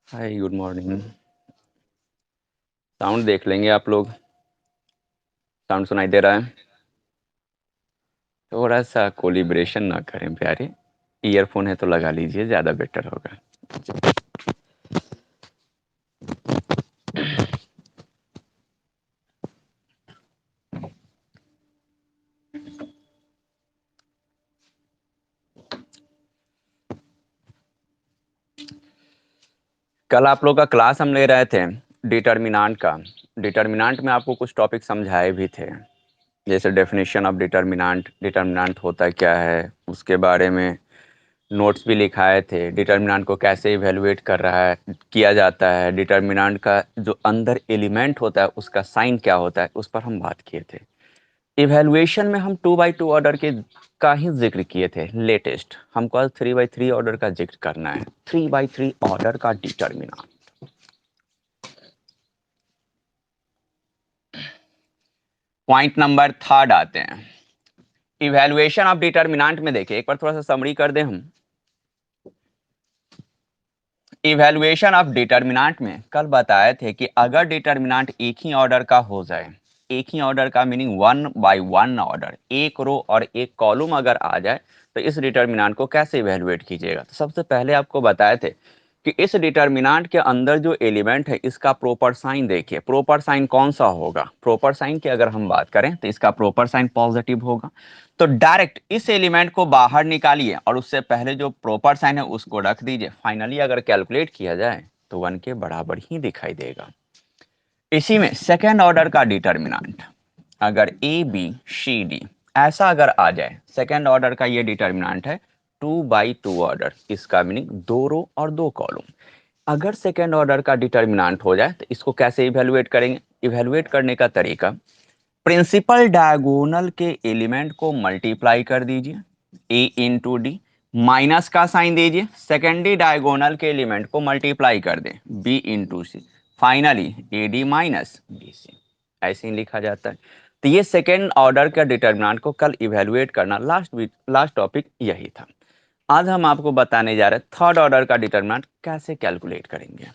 हाय, good morning. Sound देख लेंगे आप लोग। साउंड सुनाई दे रहा है? थोड़ा सा कोलिब्रेशन ना करें प्यारे। ईयरफोन है तो लगा लीजिए, ज़्यादा बेटर होगा। कल आप लोग का क्लास हम ले रहे थे डिटर्मिनांट का। डिटर्मिनांट में आपको कुछ टॉपिक समझाए भी थे, जैसे डेफिनेशन ऑफ डिटर्मिनांट, डिटर्मिनांट होता क्या है, उसके बारे में नोट्स भी लिखाए थे। डिटर्मिनेंट को कैसे इवेलुएट कर रहा है किया जाता है, डिटर्मिनेंट का जो अंदर एलिमेंट होता है उसका साइन क्या होता है, उस पर हम बात किए थे। इवेलुएशन में हम 2x2 ऑर्डर के का ही जिक्र किए थे। लेटेस्ट हमको आज 3x3 ऑर्डर का जिक्र करना है। 3x3 ऑर्डर का डिटर्मिनेंट। पॉइंट नंबर थर्ड आते हैं। इवेलुएशन ऑफ डिटर्मिनेंट में देखिए, एक बार थोड़ा सा समरी कर दें हम। इवेलुएशन ऑफ डिटर्मिनेंट में कल बताए थे कि अगर डिटर्मिनेंट एक ही ऑर्डर का हो जाए, एक ही ऑर्डर का मीनिंग 1x1 ऑर्डर, एक रो और एक कॉलम अगर आ जाए, तो इस डिटर्मिनेंट को कैसे इवेलुएट कीजिएगा। तो सबसे पहले आपको बताए थे कि इस डिटर्मिनेंट के अंदर जो एलिमेंट है इसका प्रॉपर साइन देखिए। प्रॉपर साइन कौन सा होगा? प्रॉपर साइन की अगर हम बात करें तो इसका प्रॉपर साइन पॉजिटिव होगा। तो डायरेक्ट इस एलिमेंट को बाहर निकालिए और उससे पहले जो प्रॉपर साइन है उसको रख दीजिए। फाइनली अगर कैलकुलेट किया जाए तो 1 के बराबर ही दिखाई देगा। इसी में सेकेंड ऑर्डर का डिटर्मिनेंट, अगर ए बी सी डी ऐसा अगर आ जाए, सेकेंड ऑर्डर का ये डिटर्मिनेंट है 2x2 ऑर्डर, इसका मीनिंग 2 रो और 2 कॉलम। अगर सेकेंड ऑर्डर का डिटर्मिनेंट हो जाए तो इसको कैसे इवेलुएट करेंगे? इवेलुएट करने का तरीका, प्रिंसिपल डायगोनल के एलिमेंट को मल्टीप्लाई कर दीजिए, ए इंटू डी, माइनस का साइन दीजिए, सेकेंडरी डायगोनल के एलिमेंट को मल्टीप्लाई कर दें, b into c, finally a d minus b c. ऐसे ही लिखा जाता है। तो ये सेकेंड ऑर्डर का डिटर्मिनेंट को कल इवेलुएट करना, लास्ट टॉपिक यही था। आज हम आपको बताने जा रहे हैं थर्ड ऑर्डर का डिटर्मिनेंट कैसे कैलकुलेट करेंगे।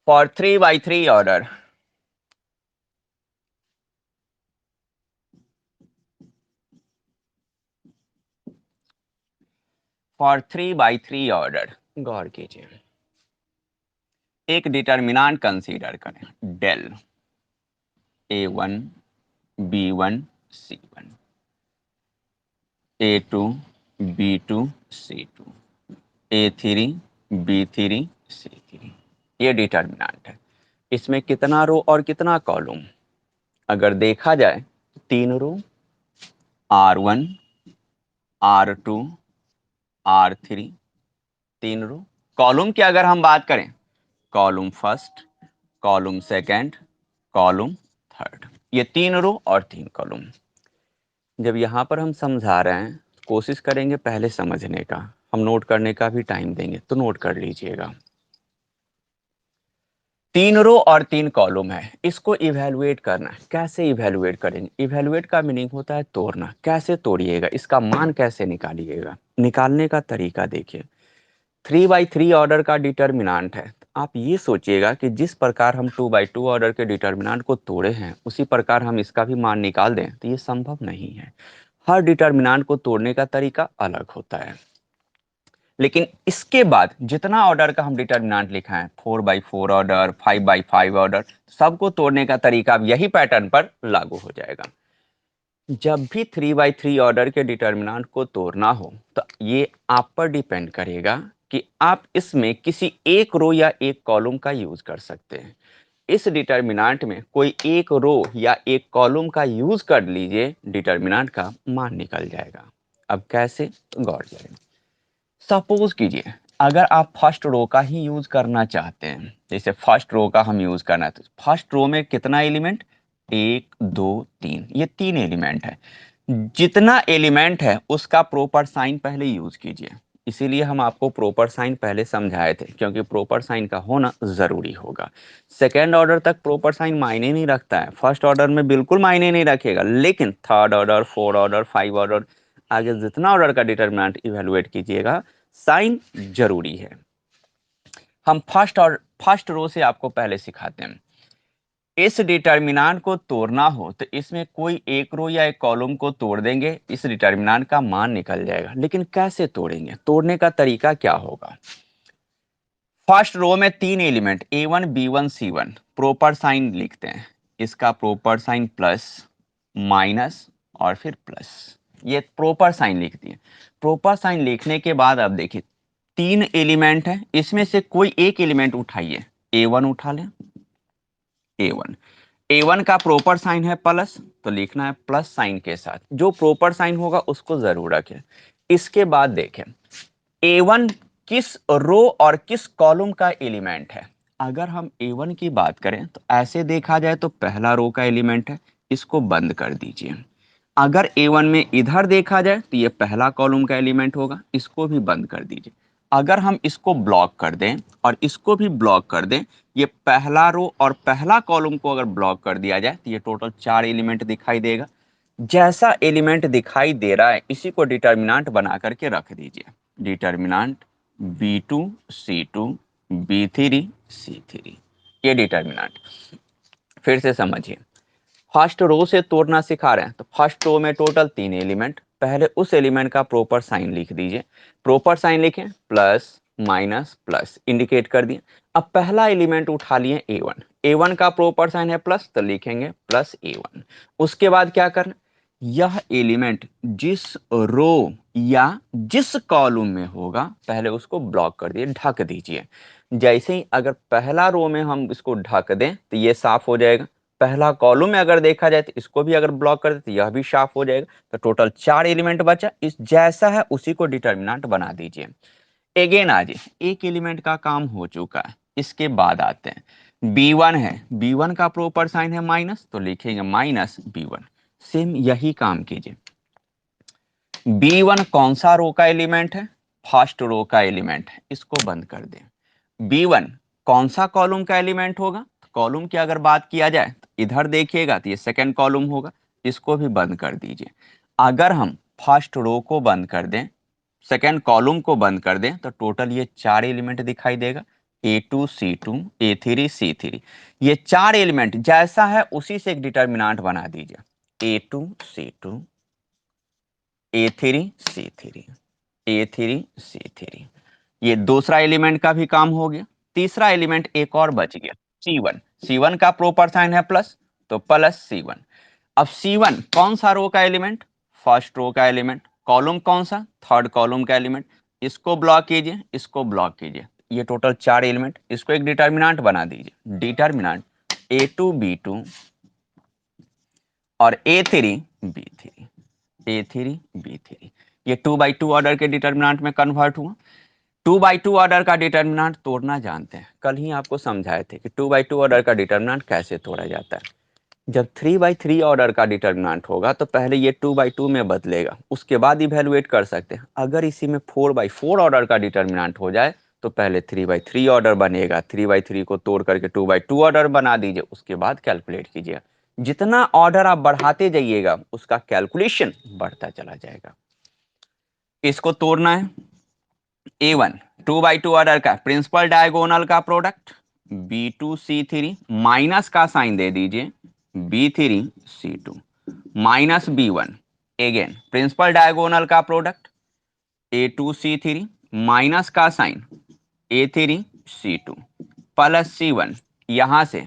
For 3x3 order, for 3x3 order गौर कीजिए। एक डिटर्मिनेंट कंसीडर करें, del A1 B1 C1, A2 B2 C2, A3 B3 C3। ये डिटर्मिनेंट है। इसमें कितना रो और कितना कॉलम? अगर देखा जाए 3 रो, R1 R2 R3, 3 रो। कॉलम की अगर हम बात करें, column first, column second, column third, ये 3 रो और 3 कॉलम। जब यहाँ पर हम समझा रहे हैं, कोशिश करेंगे पहले समझने का, हम नोट करने का भी टाइम देंगे, तो नोट कर लीजिएगा। 3 रो और 3 कॉलम है, इसको इवेलुएट करना है। कैसे इवेलुएट करेंगे? इवेलुएट का मीनिंग होता है तोड़ना। कैसे तोड़िएगा, इसका मान कैसे निकालिएगा? निकालने का तरीका देखिए। 3x3 ऑर्डर का डिटर्मिनेंट है। आप ये सोचिएगा कि जिस प्रकार हम 2x2 ऑर्डर के डिटर्मिनेंट को तोड़े हैं उसी प्रकार हम इसका भी मान निकाल दें, तो ये संभव नहीं है। हर डिटर्मिनेंट को तोड़ने का तरीका अलग होता है। लेकिन इसके बाद जितना ऑर्डर का हम डिटर्मिनेंट लिखा है, 4x4 ऑर्डर, 5x5 ऑर्डर, सबको तोड़ने का तरीका अब यही पैटर्न पर लागू हो जाएगा। जब भी 3x3 ऑर्डर के डिटर्मिनेंट को तोड़ना हो तो ये आप पर डिपेंड करेगा कि आप इसमें किसी एक रो या एक कॉलम का यूज कर सकते हैं। इस डिटर्मिनेंट में कोई एक रो या एक कॉलम का यूज कर लीजिए, डिटर्मिनेंट का मान निकल जाएगा। अब कैसे, तो गौर करें। सपोज कीजिए अगर आप फर्स्ट रो का ही यूज करना चाहते हैं, जैसे फर्स्ट रो का हम यूज करना है, तो फर्स्ट रो में कितना एलिमेंट? 1 2 3, ये 3 एलिमेंट है। जितना एलिमेंट है उसका प्रॉपर साइन पहले यूज कीजिए। इसीलिए हम आपको प्रॉपर साइन पहले समझाए थे, क्योंकि प्रॉपर साइन का होना जरूरी होगा। सेकेंड ऑर्डर तक प्रॉपर साइन मायने नहीं रखता है, फर्स्ट ऑर्डर में बिल्कुल मायने नहीं रखेगा, लेकिन third order, fourth order, 5 order आगे जितना ऑर्डर का डिटर्मिनेंट इवेलुएट कीजिएगा, साइन जरूरी है। हम फर्स्ट रो से आपको पहले सिखाते हैं। इस डिटर्मिनेंट को तोड़ना हो तो इसमें कोई एक रो या एक कॉलम को तोड़ देंगे, इस डिटर्मिनेंट का मान निकल जाएगा। लेकिन कैसे तोड़ेंगे, तोड़ने का तरीका क्या होगा? फर्स्ट रो में 3 element A1 B1 C1, proper sign लिखते हैं। इसका प्रॉपर साइन प्लस, माइनस और फिर प्लस, ये प्रॉपर साइन लिख दिए। प्रॉपर साइन लिखने के बाद अब देखिए 3 एलिमेंट है, इसमें से कोई एक एलिमेंट उठाइए। A1 उठा लें, A1। A1 का प्रॉपर साइन है प्लस, तो लिखना है प्लस साइन के साथ, जो प्रॉपर साइन होगा उसको जरूर रखें। इसके बाद देखें A1 किस रो और किस कॉलम का एलिमेंट है। अगर हम A1 की बात करें तो ऐसे देखा जाए तो पहला रो का एलिमेंट है, इसको बंद कर दीजिए। अगर A1 में इधर देखा जाए तो ये पहला कॉलम का एलिमेंट होगा, इसको भी बंद कर दीजिए। अगर हम इसको ब्लॉक कर दें और इसको भी ब्लॉक कर दें, ये पहला रो और पहला कॉलम को अगर ब्लॉक कर दिया जाए तो ये टोटल 4 एलिमेंट दिखाई देगा। जैसा एलिमेंट दिखाई दे रहा है इसी को डिटर्मिनेंट बना करके रख दीजिए। Determinant B2 C2 B3 C3, ये डिटर्मिनेंट। फिर से समझिए, फर्स्ट रो से तोड़ना सिखा रहे हैं तो फर्स्ट रो में टोटल 3 एलिमेंट, पहले उस एलिमेंट का प्रॉपर साइन लिख दीजिए। प्रॉपर साइन लिखें, प्लस माइनस प्लस इंडिकेट कर दिए। अब पहला एलिमेंट उठा लिए A1, A1 का प्रॉपर साइन है प्लस, तो लिखेंगे प्लस A1। उसके बाद क्या करना, यह एलिमेंट जिस रो या जिस कॉलम में होगा पहले उसको ब्लॉक कर दिए, ढक दीजिए। जैसे ही अगर पहला रो में हम इसको ढक दें तो ये साफ हो जाएगा। पहला कॉलम में अगर देखा जाए तो इसको भी अगर ब्लॉक कर दे तो यह भी साफ हो जाएगा। तो टोटल 4 एलिमेंट बचा, इस जैसा है उसी को डिटर्मिनेंट बना दीजिए। अगेन आज एक एलिमेंट का काम हो चुका है। इसके बाद आते हैं B1 है, B1 का प्रॉपर साइन है माइनस, तो लिखेंगे माइनस B1। सेम यही काम कीजिए। B1 कौन सा रो का एलिमेंट है? फर्स्ट रो का एलिमेंट है, इसको बंद कर दें। B1 कौन सा कॉलम का एलिमेंट होगा? कॉलम की अगर बात किया जाए तो इधर देखिएगा तो ये सेकंड कॉलम होगा, इसको भी बंद कर दीजिए। अगर हम फर्स्ट रो को बंद कर दें, सेकंड कॉलम को बंद कर दें, तो टोटल ये 4 एलिमेंट दिखाई देगा। A2 C2 A3 C3, ये 4 एलिमेंट जैसा है उसी से एक डिटर्मिनेंट बना दीजिए। A2 C2 A3 C3 A3 C3, ये दूसरा एलिमेंट का भी काम हो गया। तीसरा एलिमेंट एक और बच गया, C1। C1 का प्रॉपर साइन है प्लस, तो प्लस C1। अब C1 कौन सा रो का एलिमेंट? फर्स्ट रो का एलिमेंट। कॉलम कौन सा? थर्ड कॉलम का एलिमेंट। इसको ब्लॉक कीजिए, इसको ब्लॉक कीजिए, ये टोटल 4 एलिमेंट, इसको एक डिटर्मिनेंट बना दीजिए। डिटर्मिनेंट A2 B2 और A3 B3, A3 B3, ये 2/2 ऑर्डर के डिटर्मिनेंट में कन्वर्ट हुआ। 2/2 ऑर्डर का डिटर्मिनेंट तोड़ना जानते हैं, कल ही आपको समझाए थे कि 2/2 ऑर्डर का डिटर्मिनेंट कैसे तोड़ा जाता है। जब 3/3 ऑर्डर का डिटर्मिनेंट होगा तो पहले ये 2/2 में बदलेगा, उसके बाद इवेलुएट कर सकते हैं। अगर इसी में 4/4 ऑर्डर का डिटर्मिनेंट हो जाए तो पहले 3/3 ऑर्डर बनेगा, 3/3 को तोड़ करके 2/2 ऑर्डर बना दीजिए, उसके बाद कैलकुलेट कीजिए। जितना ऑर्डर आप बढ़ाते जाइएगा उसका कैलकुलेशन बढ़ता चला जाएगा। इसको तोड़ना है। A1 2/2 ऑर्डर का प्रिंसिपल डायगोनल का प्रोडक्ट B2 C3, माइनस का साइन दे दीजिए B3 C2, minus B1। Again principal diagonal का प्रोडक्ट A2 C3, माइनस का sign A3 C2 plus C1। यहां से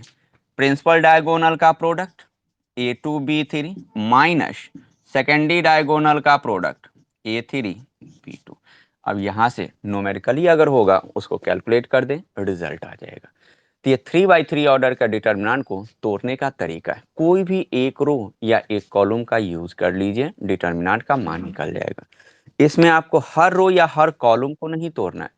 प्रिंसिपल डायगोनल का product A2 B3 minus secondary diagonal का प्रोडक्ट A3 B2। अब यहां से न्यूमेरिकली अगर होगा उसको कैलकुलेट कर दें, रिजल्ट आ जाएगा। तो ये 3/3 ऑर्डर का डिटर्मिनेंट को तोड़ने का तरीका है। कोई भी एक रो या एक कॉलम का यूज कर लीजिए, डिटर्मिनेंट का मान निकल जाएगा। इसमें आपको हर रो या हर कॉलम को नहीं तोड़ना है।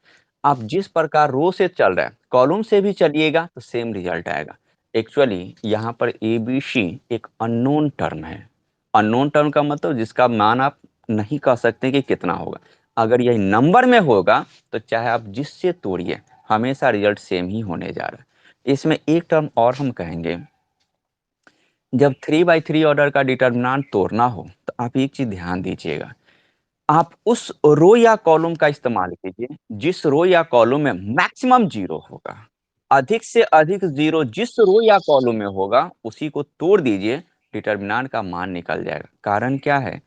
आप जिस प्रकार रो से चल रहे हैं कॉलम से भी चलिएगा तो सेम रिजल्ट आएगा। एक्चुअली यहाँ पर ABC एक अननोन टर्म है। अननोन टर्म का मतलब जिसका मान आप नहीं कह सकते कि कितना होगा। अगर यह नंबर में होगा तो चाहे आप जिससे तोड़िए हमेशा रिजल्ट सेम ही होने जा रहा है। इसमें एक टर्म और हम कहेंगे, जब 3/3 ऑर्डर का डिटर्मिनेंट तोड़ना हो तो आप एक चीज ध्यान दीजिएगा। आप उस रो या कॉलम का इस्तेमाल कीजिए जिस रो या कॉलम में मैक्सिमम जीरो होगा। अधिक से अधिक जीरो जिस रो या कॉलम में होगा उसी को तोड़ दीजिए, डिटर्मिनेंट का मान निकल जाएगा। कारण क्या है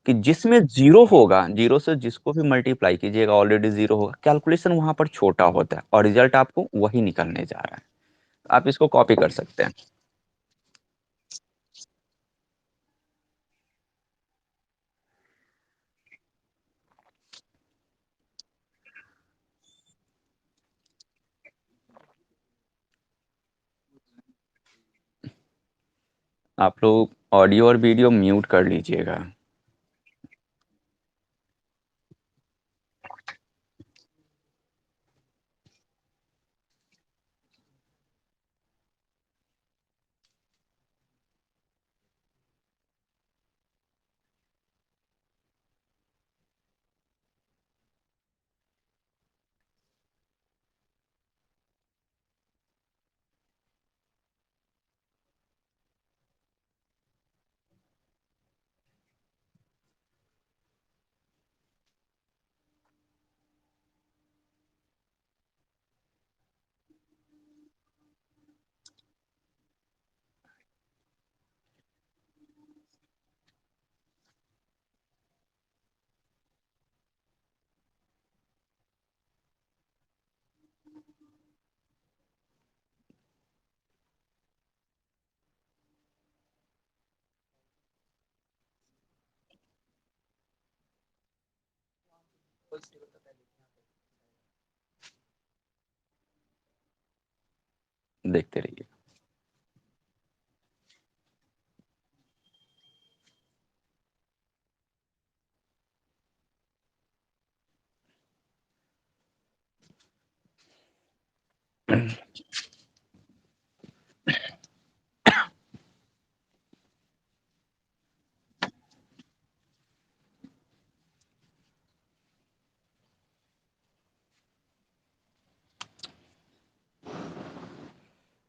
कि जिसमें जीरो होगा, जीरो से जिसको भी मल्टीप्लाई कीजिएगा ऑलरेडी जीरो होगा, कैलकुलेशन वहां पर छोटा होता है और रिजल्ट आपको वही निकलने जा रहा है। आप इसको कॉपी कर सकते हैं। आप लोग ऑडियो और वीडियो म्यूट कर लीजिएगा। देखते रहिए।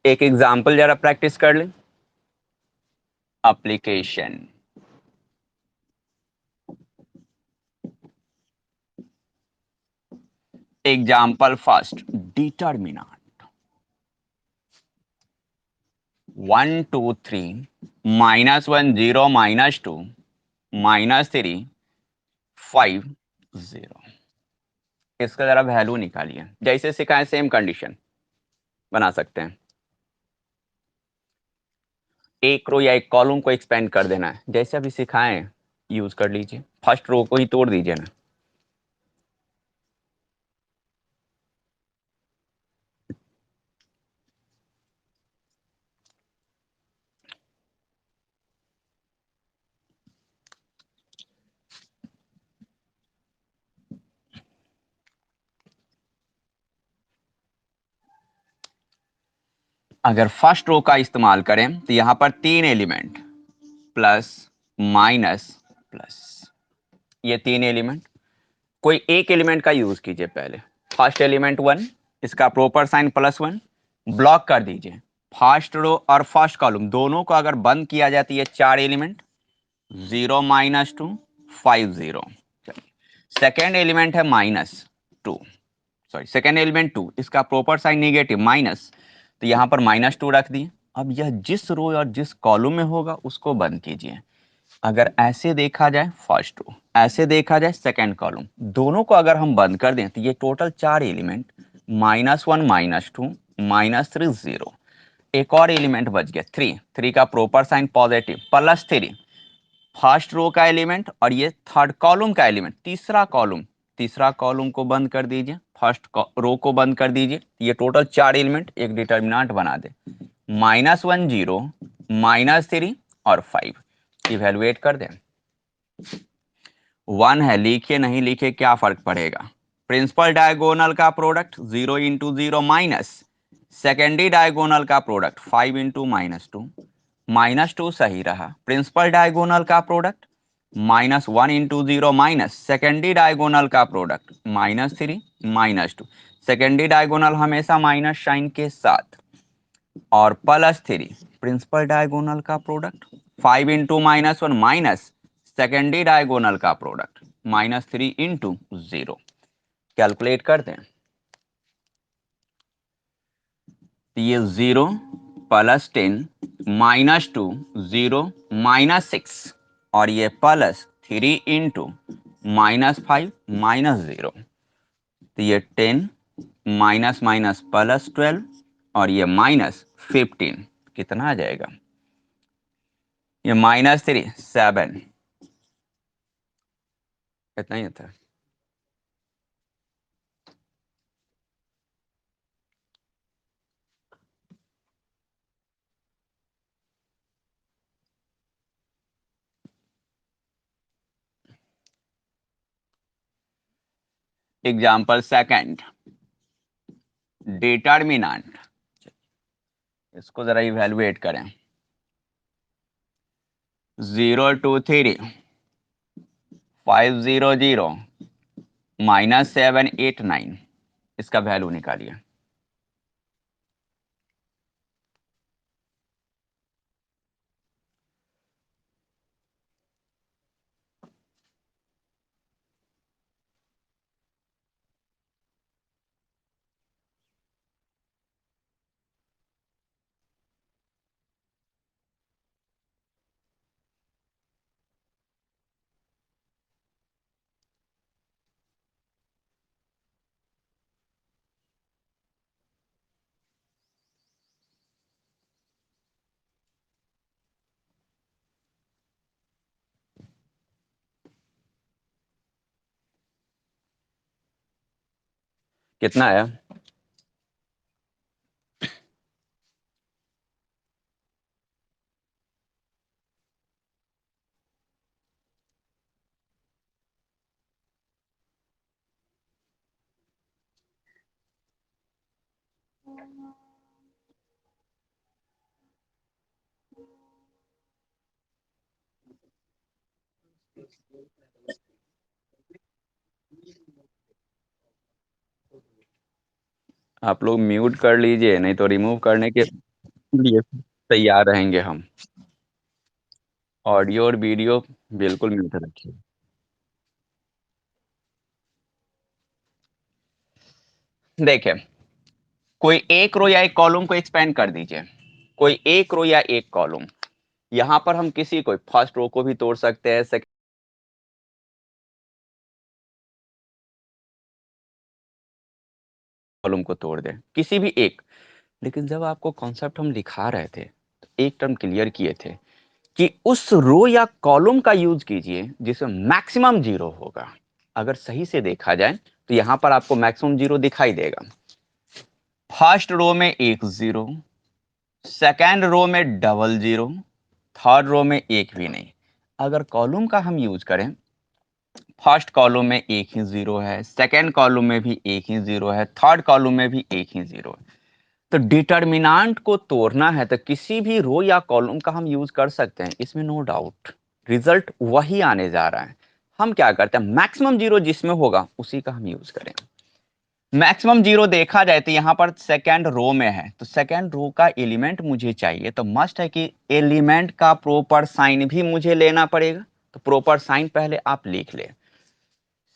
एक एग्जाम्पल जरा प्रैक्टिस कर लें। एप्लीकेशन। Example first, determinant 1 2 3 -1 0 -2 -3 5 0। इसका जरा वैल्यू निकालिए, जैसे सिखाएं सेम कंडीशन बना सकते हैं। एक रो या एक कॉलम को एक्सपेंड कर देना है, जैसे अभी सिखाएं यूज कर लीजिए। फर्स्ट रो को ही तोड़ दीजिए ना। अगर फर्स्ट रो का इस्तेमाल करें तो यहां पर 3 एलिमेंट, प्लस, माइनस, प्लस, ये 3 एलिमेंट। कोई एक एलिमेंट का यूज कीजिए पहले। फर्स्ट एलिमेंट 1, इसका प्रॉपर साइन +1, ब्लॉक कर दीजिए। फर्स्ट रो और फर्स्ट कॉलम दोनों को अगर बंद किया जाए तो ये 4 एलिमेंट, 0 -2 5 0। सेकेंड एलिमेंट है -2, सॉरी सेकेंड एलिमेंट 2, इसका प्रॉपर साइन नेगेटिव माइनस, तो यहां पर -2 रख दिए। अब यह जिस रो और जिस कॉलम में होगा उसको बंद कीजिए। अगर ऐसे देखा जाए फर्स्ट रो, ऐसे देखा जाए सेकेंड कॉलम, दोनों को अगर हम बंद कर दें तो ये टोटल 4 एलिमेंट, -1 -2 -3 0। एक और एलिमेंट बच गया 3, 3 का proper sign positive, +3, first row का एलिमेंट और ये थर्ड कॉलम का एलिमेंट, तीसरा कॉलम, तीसरा कॉलम को बंद कर दीजिए, फर्स्ट रो को बंद कर दीजिए। ये टोटल 4 एलिमेंट एक डिटर्मिनेंट बना दे, -1 0 -3 और 5। इवेलुएट कर दें। 1 है, लिखिए नहीं लिखिए क्या फर्क पड़ेगा। प्रिंसिपल डायगोनल का प्रोडक्ट 0 × 0 माइनस, सेकेंडरी डायगोनल का प्रोडक्ट 5 × -2, -2 सही रहा। प्रिंसिपल डायगोनल का प्रोडक्ट -1 × 0 माइनस, सेकेंडरी डायगोनल का प्रोडक्ट -3 -2, सेकेंडरी डायगोनल हमेशा माइनस साइन के साथ, और +3 प्रिंसिपल डायगोनल का प्रोडक्ट 5 × -1 माइनस सेकेंडरी डायगोनल का प्रोडक्ट -3 इंटू 0। कैलकुलेट करते हैं, तो ये 0 प्लस 10 -2 0 -6 और ये +3 इंटू -5 -0, तो ये 10 माइनस माइनस +12 और ये -15, कितना आ जाएगा? ये -3 7, इतना ही था। एग्जाम्पल सेकंड, डिटर्मिनेंट, इसको जरा इवेलुएट करें। 023 500 -789, इसका वैल्यू निकालिए। कितना आया? आप लोग म्यूट कर लीजिए, नहीं तो रिमूव करने के लिए तैयार रहेंगे हम। ऑडियो और वीडियो बिल्कुल म्यूट रखिए। देखिए, कोई एक रो या एक कॉलम को एक्सपेंड कर दीजिए, कोई एक रो या एक कॉलम। यहां पर हम किसी को फर्स्ट रो को भी तोड़ सकते हैं, सेकंड कॉलम को तोड़ दें, किसी भी एक। लेकिन जब आपको कॉन्सेप्ट हम लिखा रहे थे तो एक टर्म क्लियर किए थे कि उस रो या कॉलम का यूज कीजिए जिसमें मैक्सिमम 0 होगा। अगर सही से देखा जाए तो यहां पर आपको मैक्सिमम 0 दिखाई देगा। फर्स्ट रो में एक 0, सेकेंड रो में डबल 0, थर्ड रो में एक भी नहीं। अगर कॉलम का हम यूज करें, फर्स्ट कॉलम में एक ही 0 है, सेकेंड कॉलम में भी एक ही 0 है, थर्ड कॉलम में भी एक ही 0 है। तो डिटर्मिनेंट को तोड़ना है तो किसी भी रो या कॉलम का हम यूज कर सकते हैं, इसमें नो डाउट। रिजल्ट वही आने जा रहा है। हम क्या करते हैं, मैक्सिमम 0 जिसमें होगा उसी का हम यूज करें। मैक्सिमम 0 देखा जाए तो यहां पर सेकेंड रो में है, तो सेकेंड रो का एलिमेंट मुझे चाहिए, तो मस्ट है कि एलिमेंट का प्रॉपर साइन भी मुझे लेना पड़ेगा। तो प्रॉपर साइन पहले आप लिख ले।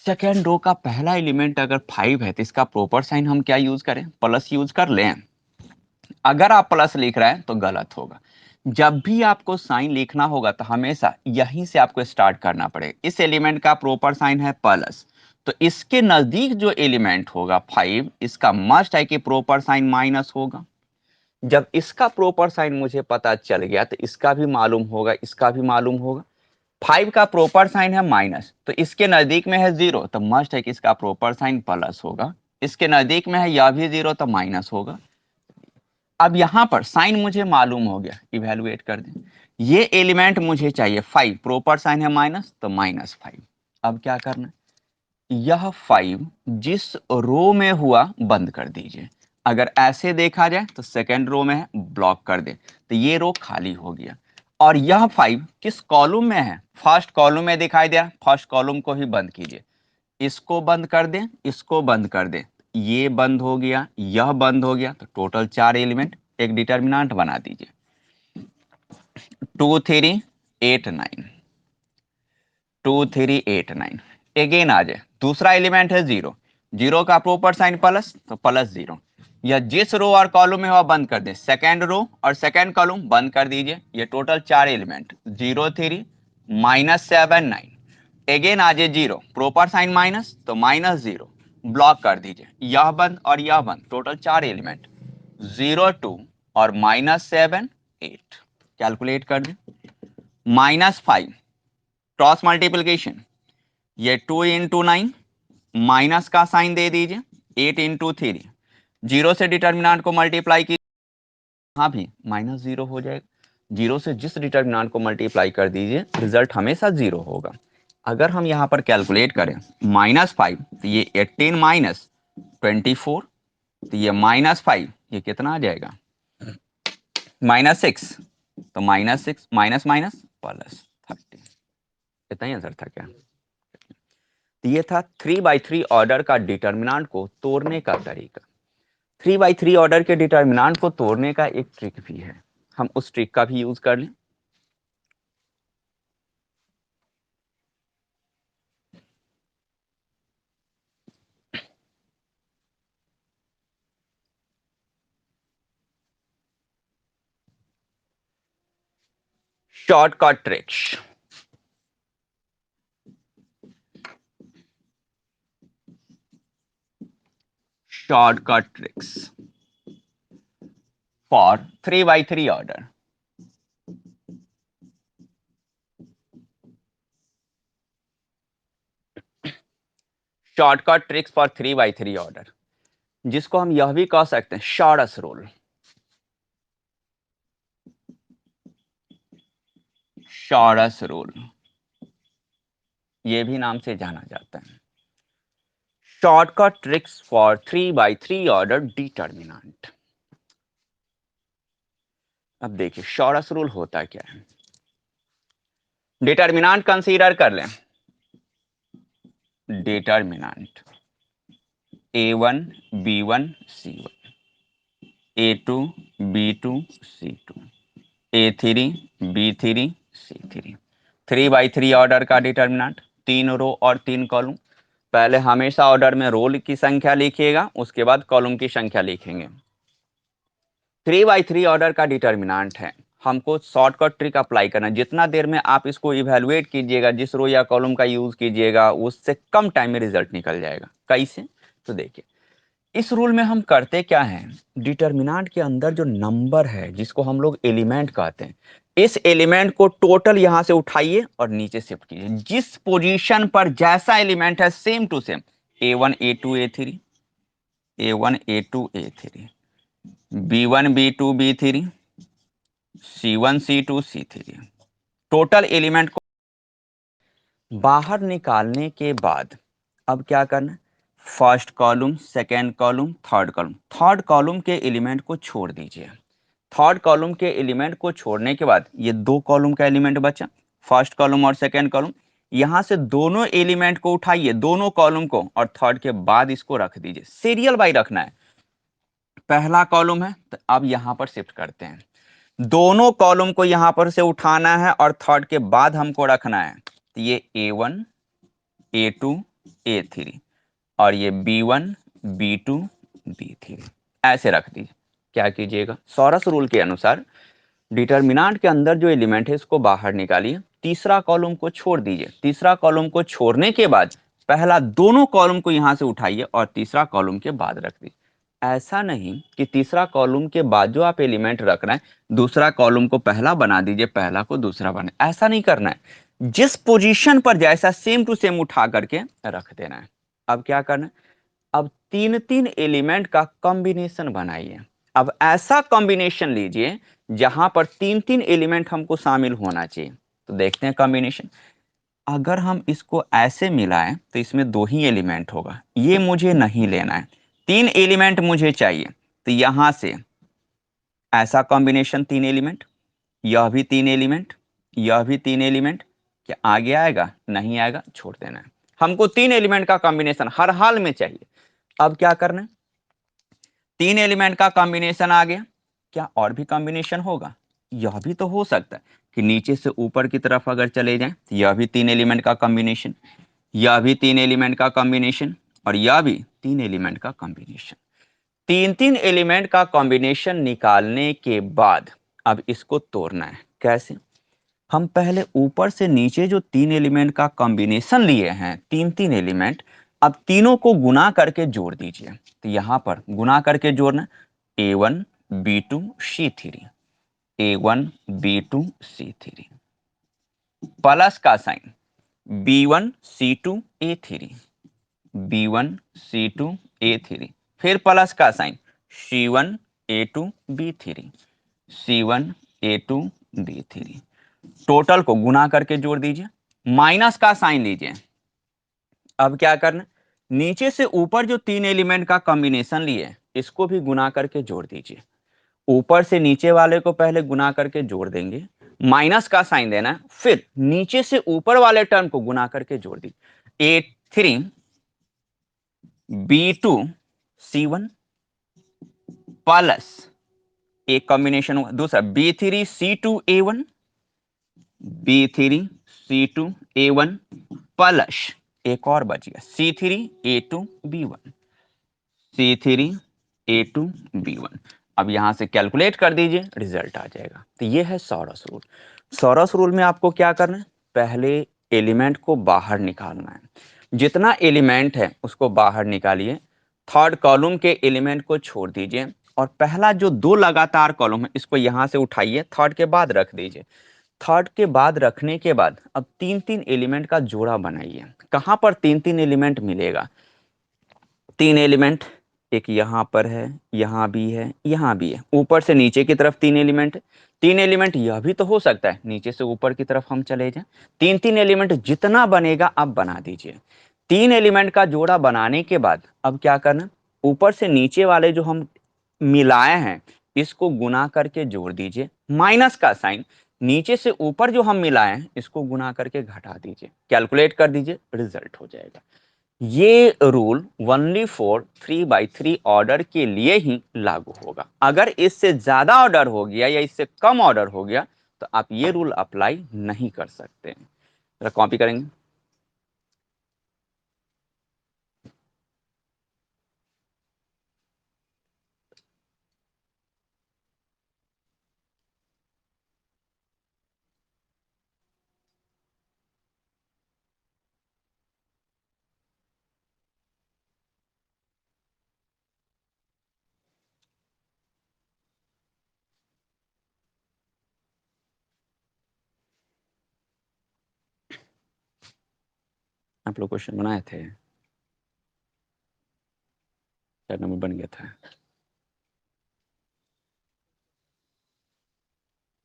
सेकेंड रो का पहला एलिमेंट अगर 5 है तो इसका प्रॉपर साइन हम क्या यूज करें, प्लस यूज कर लें। अगर आप प्लस लिख रहे हैं तो गलत होगा। जब भी आपको साइन लिखना होगा तो हमेशा यहीं से आपको स्टार्ट करना पड़ेगा। इस एलिमेंट का प्रॉपर साइन है प्लस, तो इसके नजदीक जो एलिमेंट होगा 5, इसका मस्ट है कि प्रॉपर साइन माइनस होगा। जब इसका प्रॉपर साइन मुझे पता चल गया तो इसका भी मालूम होगा, इसका भी मालूम होगा। 5 का प्रॉपर साइन है माइनस, तो इसके नजदीक में है 0, तो मस्ट है कि इसका प्रॉपर साइन प्लस होगा। इसके नजदीक में है यह भी 0, तो माइनस होगा। अब यहां पर साइन मुझे मालूम हो गया, इवेलुएट कर दें। ये एलिमेंट मुझे चाहिए 5, प्रॉपर साइन है माइनस, तो -5। अब क्या करना है, यह 5 जिस रो में हुआ बंद कर दीजिए। अगर ऐसे देखा जाए तो सेकेंड रो में है, ब्लॉक कर दे, तो ये रो खाली हो गया। और यह 5 किस कॉलम में है, फर्स्ट कॉलम में दिखाई दिया, फर्स्ट कॉलम को ही बंद कीजिए। इसको बंद कर दें, इसको बंद कर दें, ये बंद हो गया, यह बंद हो गया, तो टोटल 4 एलिमेंट। एक डिटर्मिनेंट बना दीजिए, 2 3 8 9, 2 3 8 9। अगेन आ जाए, दूसरा एलिमेंट है 0, 0 का प्रॉपर साइन प्लस, तो +0, या जिस रो और कॉलम में वह बंद कर दे, सेकेंड रो और सेकेंड कॉलम बंद कर दीजिए। ये टोटल 4 एलिमेंट, 0 3 -7 9। अगेन आ जाए 0, प्रॉपर साइन माइनस, तो -0, ब्लॉक कर दीजिए, यह बंद और यह बंद, टोटल 4 एलिमेंट, 0 2 और -7 8। कैलकुलेट कर दें, -5 क्रॉस मल्टीप्लीकेशन, ये 2 × 9, माइनस का साइन दे दीजिए, 8 × 3, 0 से डिटर्मिनेंट को मल्टीप्लाई की, हाँ भी -0 हो जाएगा। 0 से जिस डिटर्मिनेंट को मल्टीप्लाई कर दीजिए, रिजल्ट हमेशा 0 होगा। अगर हम यहां पर कैलकुलेट करें -5, तो ये 18 -24, तो ये -5, ये कितना आ जाएगा, -6, तो -6 माइनस माइनस +30। इतना ही आंसर था क्या? तो ये था 3/3 ऑर्डर का डिटर्मिनेंट को तोड़ने का तरीका। 3/3 ऑर्डर के डिटर्मिनेंट को तोड़ने का एक ट्रिक भी है, हम उस ट्रिक का भी यूज कर लें। Shortcut tricks, shortcut tricks for 3/3 order। Shortcut tricks for 3/3 order, जिसको हम यह भी कह सकते हैं शॉर्टस रूल। शॉर्टस रूल, ये भी नाम से जाना जाता है। Shortcut tricks for 3/3 order determinant. अब देखिए शॉर्टस रूल होता क्या है। डिटर्मिनेंट कंसीडर कर लें, determinant a1 b1 c1, a2 b2 c2, a3 b3 c3। 3/3 order का डिटर्मिनेंट, 3 रो और 3 कॉलम। पहले हमेशा ऑर्डर में रो की संख्या लिखिएगा, उसके बाद कॉलम की संख्या लिखेंगे। 3/3 ऑर्डर का डिटर्मिनेंट है, हमको शॉर्टकट ट्रिक अप्लाई करना है। जितना देर में आप इसको इवेलुएट कीजिएगा, जिस रो या कॉलम का यूज कीजिएगा, उससे कम टाइम में रिजल्ट निकल जाएगा। कैसे? तो देखिए इस रूल में हम करते क्या हैं, डिटर्मिनेंट के अंदर जो नंबर है, जिसको हम लोग एलिमेंट कहते हैं, इस एलिमेंट को टोटल यहां से उठाइए और नीचे शिफ्ट कीजिए। जिस पोजीशन पर जैसा एलिमेंट है same to same, a1 a2 a3, a1 a2 a3, b1 b2 b3, c1 c2 c3, total element को बाहर निकालने के बाद अब क्या करना है, first column, second column, third column, third column के एलिमेंट को छोड़ दीजिए। थर्ड कॉलम के एलिमेंट को छोड़ने के बाद ये 2 कॉलम का एलिमेंट बचा, फर्स्ट कॉलम और सेकेंड कॉलम। यहां से दोनों एलिमेंट को उठाइए, दोनों कॉलम को, और थर्ड के बाद इसको रख दीजिए। सीरियल बाई रखना है। पहला कॉलम है तो अब यहां पर शिफ्ट करते हैं, दोनों कॉलम को यहां पर से उठाना है और थर्ड के बाद हमको रखना है। तो ये a1 a2 a3 और ये b1 b2 b3 ऐसे रख दीजिए। क्या कीजिएगा, सॉरस रूल के अनुसार डिटर्मिनेंट के अंदर जो एलिमेंट है इसको बाहर निकालिए, तीसरा कॉलम को छोड़ दीजिए। तीसरा कॉलम को छोड़ने के बाद पहला दोनों कॉलम को यहां से उठाइए और तीसरा कॉलम के बाद रख दीजिए। ऐसा नहीं कि तीसरा कॉलम के बाद जो आप एलिमेंट रख रहे हैं, दूसरा कॉलम को पहला बना दीजिए, पहला को दूसरा बना, ऐसा नहीं करना है। जिस पोजीशन पर जैसा सेम टू सेम उठा करके रख देना है। अब क्या करना है, अब 3 एलिमेंट का कॉम्बिनेशन बनाइए। अब ऐसा कॉम्बिनेशन लीजिए जहां पर 3 एलिमेंट हमको शामिल होना चाहिए। तो देखते हैं कॉम्बिनेशन। अगर हम इसको ऐसे मिलाएं तो इसमें 2 ही एलिमेंट होगा, ये मुझे नहीं लेना है, 3 एलिमेंट मुझे चाहिए। तो यहां से ऐसा कॉम्बिनेशन 3 एलिमेंट, यह भी 3 एलिमेंट, यह भी 3 एलिमेंट, क्या आगे आएगा? नहीं आएगा, छोड़ देना है। हमको 3 एलिमेंट का कॉम्बिनेशन हर हाल में चाहिए। अब क्या करना है, 3 एलिमेंट का कॉम्बिनेशन आ गया, क्या और भी कॉम्बिनेशन होगा? यह भी तो हो सकता है कि नीचे से ऊपर की तरफ अगर चले जाएं तो यह भी 3 एलिमेंट का कॉम्बिनेशन, यह भी 3 एलिमेंट का कॉम्बिनेशन और यह भी 3 एलिमेंट का कॉम्बिनेशन। तीन तीन एलिमेंट का कॉम्बिनेशन निकालने के बाद अब इसको तोड़ना है। कैसे? हम पहले ऊपर से नीचे जो 3 एलिमेंट का कॉम्बिनेशन लिए हैं, तीन तीन एलिमेंट, अब तीनों को गुना करके जोड़ दीजिए। तो यहां पर गुना करके जोड़ना, A1 B2 C3, A1 B2 C3 plus का sign B1 C2 A3, B1 C2 A3, फिर प्लस का sign C1 A2 B3, C1 A2 B3। Total को गुना करके जोड़ दीजिए, माइनस का साइन लीजिए। अब क्या करना, नीचे से ऊपर जो 3 एलिमेंट का कॉम्बिनेशन लिए इसको भी गुना करके जोड़ दीजिए। ऊपर से नीचे वाले को पहले गुना करके जोड़ देंगे, माइनस का साइन देना है, फिर नीचे से ऊपर वाले टर्म को गुना करके जोड़ दीजिए। A3 B2 C1 प्लस एक कॉम्बिनेशन हुआ, दूसरा B3 C2 A1, B3 C2 A1 plus एक और बच गया C3 A2 B1, C3 A2 B1। अब यहां से कैलकुलेट कर दीजिए, रिजल्ट आ जाएगा। तो ये है सॉरस रूल। सॉरस रूल में आपको क्या करना है, पहले एलिमेंट को बाहर निकालना है। जितना एलिमेंट है उसको बाहर निकालिए, थर्ड कॉलम के एलिमेंट को छोड़ दीजिए और पहला जो दो लगातार कॉलम है इसको यहां से उठाइए, थर्ड के बाद रख दीजिए। थर्ड के बाद रखने के बाद अब तीन तीन एलिमेंट का जोड़ा बनाइए। कहां पर तीन तीन एलिमेंट मिलेगा, तीन एलिमेंट, एक यहां पर है, यहां भी है, यहां भी है। ऊपर से नीचे की तरफ तीन एलिमेंट, तीन एलिमेंट यह भी तो हो सकता है नीचे से ऊपर की तरफ हम चले जाएं। तीन तीन एलिमेंट जितना बनेगा अब बना दीजिए। तीन एलिमेंट का जोड़ा बनाने के बाद अब क्या करना, ऊपर से नीचे वाले जो हम मिलाए हैं इसको गुना करके जोड़ दीजिए, माइनस का साइन, नीचे से ऊपर जो हम मिलाए हैं इसको गुना करके घटा दीजिए, कैलकुलेट कर दीजिए, रिजल्ट हो जाएगा। ये रूल ओनली फॉर 3/3 ऑर्डर के लिए ही लागू होगा। अगर इससे ज्यादा ऑर्डर हो गया या इससे कम ऑर्डर हो गया तो आप ये रूल अप्लाई नहीं कर सकते। जरा कॉपी करेंगे। आप लोग क्वेश्चन बनाए थे, चार नंबर बन गया था।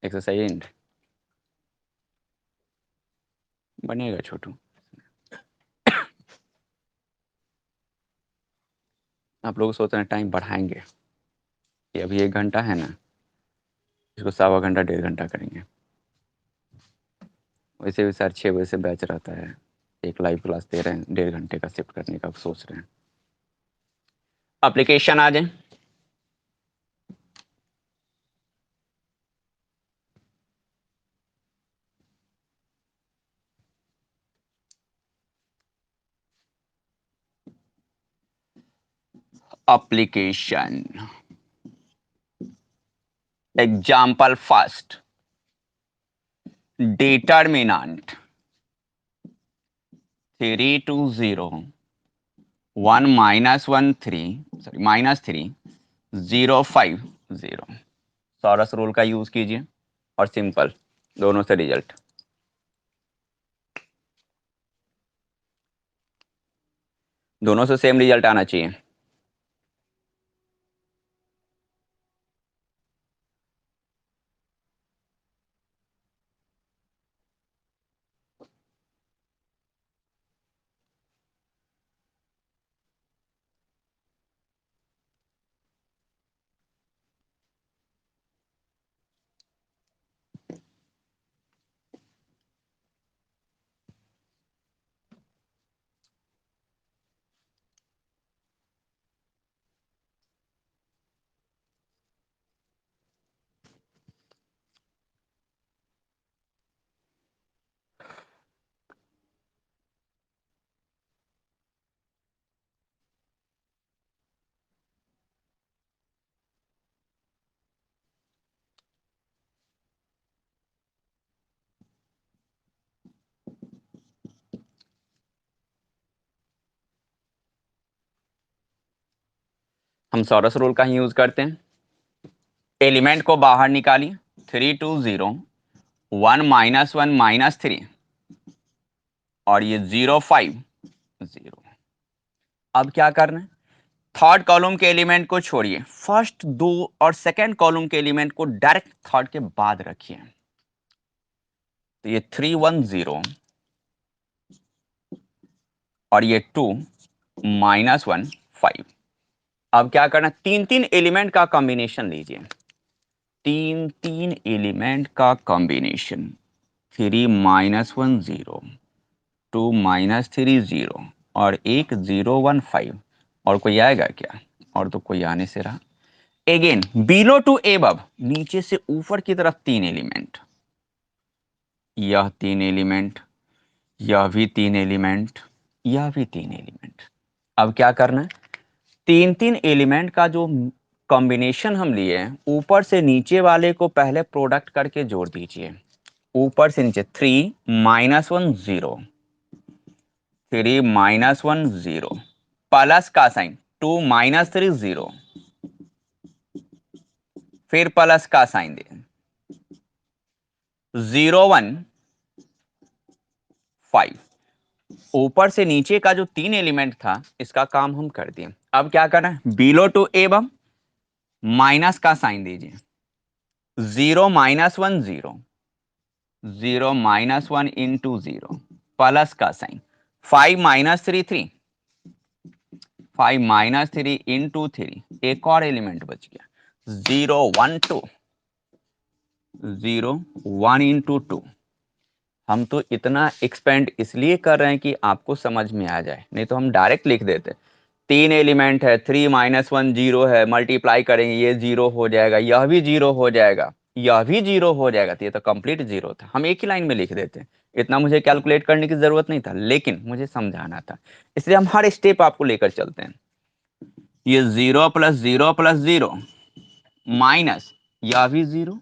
एक्सरसाइज बनेगा छोटू। आप लोग सोच रहे हैं टाइम बढ़ाएंगे, ये अभी 1 घंटा है ना, इसको सवा घंटा 1.5 घंटा करेंगे। वैसे भी सर 6 बजे से बैच रहता है, एक लाइव क्लास दे रहे हैं, 1.5 घंटे का शिफ्ट करने का सोच रहे हैं। एप्लीकेशन आ जाए। Application example first, determinant 3 2 0 1 -1 3, sorry -3 0 5 0। Sorus rule का यूज कीजिए और सिंपल दोनों से रिजल्ट। दोनों से सेम रिजल्ट आना चाहिए। हम सॉरस रूल का ही यूज करते हैं। एलिमेंट को बाहर निकालिए, 3 2 0, 1 -1 -3 और ये 0 5 0। अब क्या करना है, थर्ड कॉलम के एलिमेंट को छोड़िए, फर्स्ट दो और सेकंड कॉलम के एलिमेंट को डायरेक्ट थर्ड के बाद रखिए। तो ये 3 1 0 और ये 2 -1 5। अब क्या करना, तीन तीन एलिमेंट का कॉम्बिनेशन लीजिए, तीन तीन एलिमेंट का कॉम्बिनेशन, 3 -1 0, 2 -3 0 और एक 0 1 5। और कोई आएगा क्या? और तो कोई आने से रहा। अगेन बिलो टू एबव, नीचे से ऊपर की तरफ तीन एलिमेंट, यह तीन एलिमेंट, यह भी तीन एलिमेंट, यह भी तीन एलिमेंट। अब क्या करना है, तीन तीन एलिमेंट का जो कॉम्बिनेशन हम लिए हैं, ऊपर से नीचे वाले को पहले प्रोडक्ट करके जोड़ दीजिए। ऊपर से नीचे 3 -1 0, 3 -1 0 प्लस का साइन, 2 -3 0, फिर प्लस का साइन दे, 0 1 5। ऊपर से नीचे का जो तीन एलिमेंट था, इसका काम हम कर दिए। अब क्या करना है, बिलो टू एबव माइनस का साइन दीजिए, 0 -1 0, 0 -1 इंटू 0 प्लस का साइन, 5 -3 3, 5 -3 इंटू 3, एक और एलिमेंट बच गया, 0 1 2, 0 1 इंटू 2। हम तो इतना एक्सपेंड इसलिए कर रहे हैं कि आपको समझ में आ जाए, नहीं तो हम डायरेक्ट लिख देते। तीन एलिमेंट है, 3 -1 0 है, मल्टीप्लाई करेंगे ये 0 हो जाएगा, यह भी 0 हो जाएगा, यह भी 0 हो जाएगा, तो ये तो कंप्लीट 0 था, हम एक ही लाइन में लिख देते। इतना मुझे कैलकुलेट करने की जरूरत नहीं था, लेकिन मुझे समझाना था, इसलिए हम हर स्टेप आपको लेकर चलते हैं। ये 0 + 0 + 0 माइनस, यह भी 0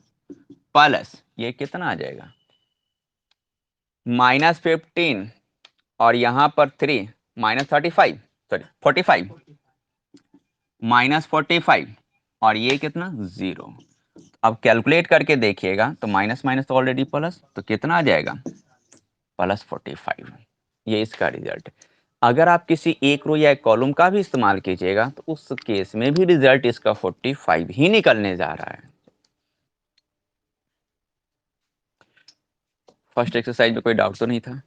प्लस, ये कितना आ जाएगा, -15 और यहां पर 3 -35, सॉरी 45, -45 और ये कितना 0। अब कैलकुलेट करके देखिएगा तो माइनस माइनस तो ऑलरेडी प्लस, तो कितना आ जाएगा, +45। ये इसका रिजल्ट है। अगर आप किसी एक रो या एक कॉलम का भी इस्तेमाल कीजिएगा तो उस केस में भी रिजल्ट इसका 45 ही निकलने जा रहा है। फर्स्ट एक्सरसाइज में कोई डाउट तो नहीं था?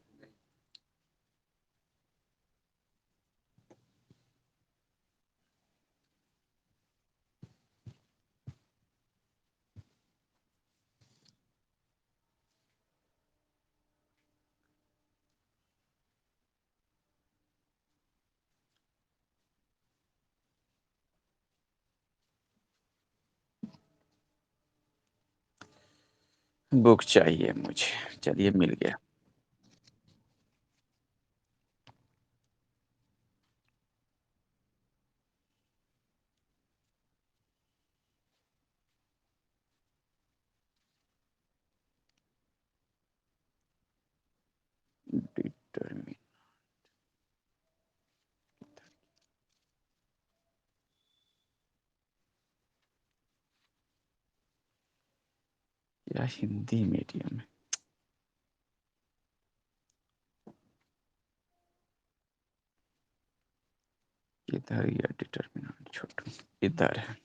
बुक चाहिए मुझे, चलिए मिल गया। डिटरमिन, या हिंदी मीडियम है, इधर या डिटरमिनेंट छोटू इधर है।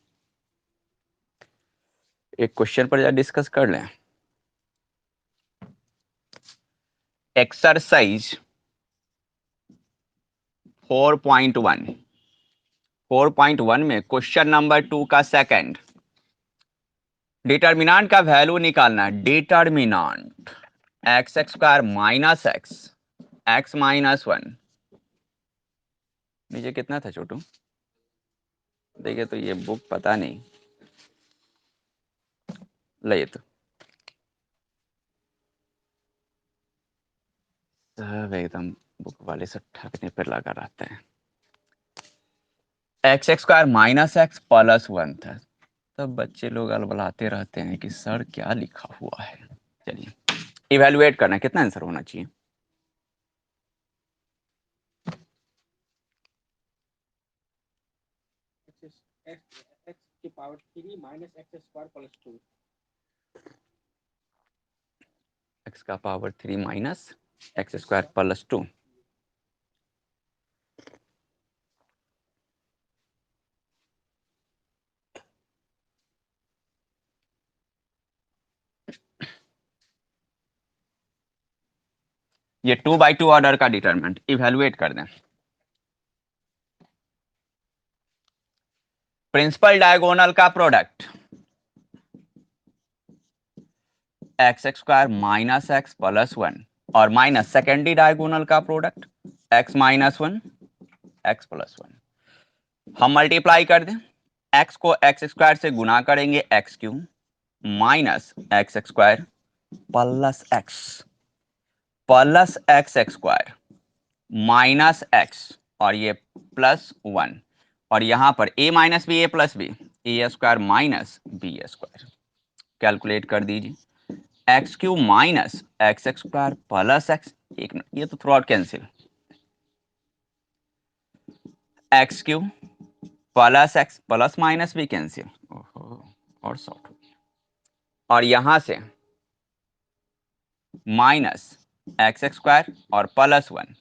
एक क्वेश्चन पर डिस्कस कर लें। एक्सरसाइज 4.1, 4.1 में क्वेश्चन नंबर 2 का सेकंड, डिटर्मिनेंट का वैल्यू निकालना है। डिटर्मिनेंट x² - x -1, नीचे कितना था छोटू, देखिए तो ये बुक पता नहीं, ले तो सब एकदम बुक वाले से ठगने पर लगा रहता है। x² - x +1 था। तब बच्चे लोग अलबलाते रहते हैं कि सर क्या लिखा हुआ है। चलिए इवेलुएट करना, कितना आंसर होना चाहिए, x का power 3 minus x square plus 2। ये 2/2 ऑर्डर का डिटरमिनेंट इवैल्यूएट कर दें। प्रिंसिपल डायगोनल का product x square minus x plus 1 और माइनस सेकेंडरी डायगोनल का product x minus 1 x plus 1। हम मल्टीप्लाई कर दें, x को एक्स स्क्वायर से गुना करेंगे x cube minus x square plus x square minus x और ये प्लस 1 और यहां पर a minus b a plus b a square minus b square. Calculate कर दीजिए, x cube minus x square plus x, एक मिनट ये तो throughout cancel, x cube plus x plus minus भी कैंसिल और शॉर्ट हो गया और यहां से माइनस एक्स स्क्वायर और plus 1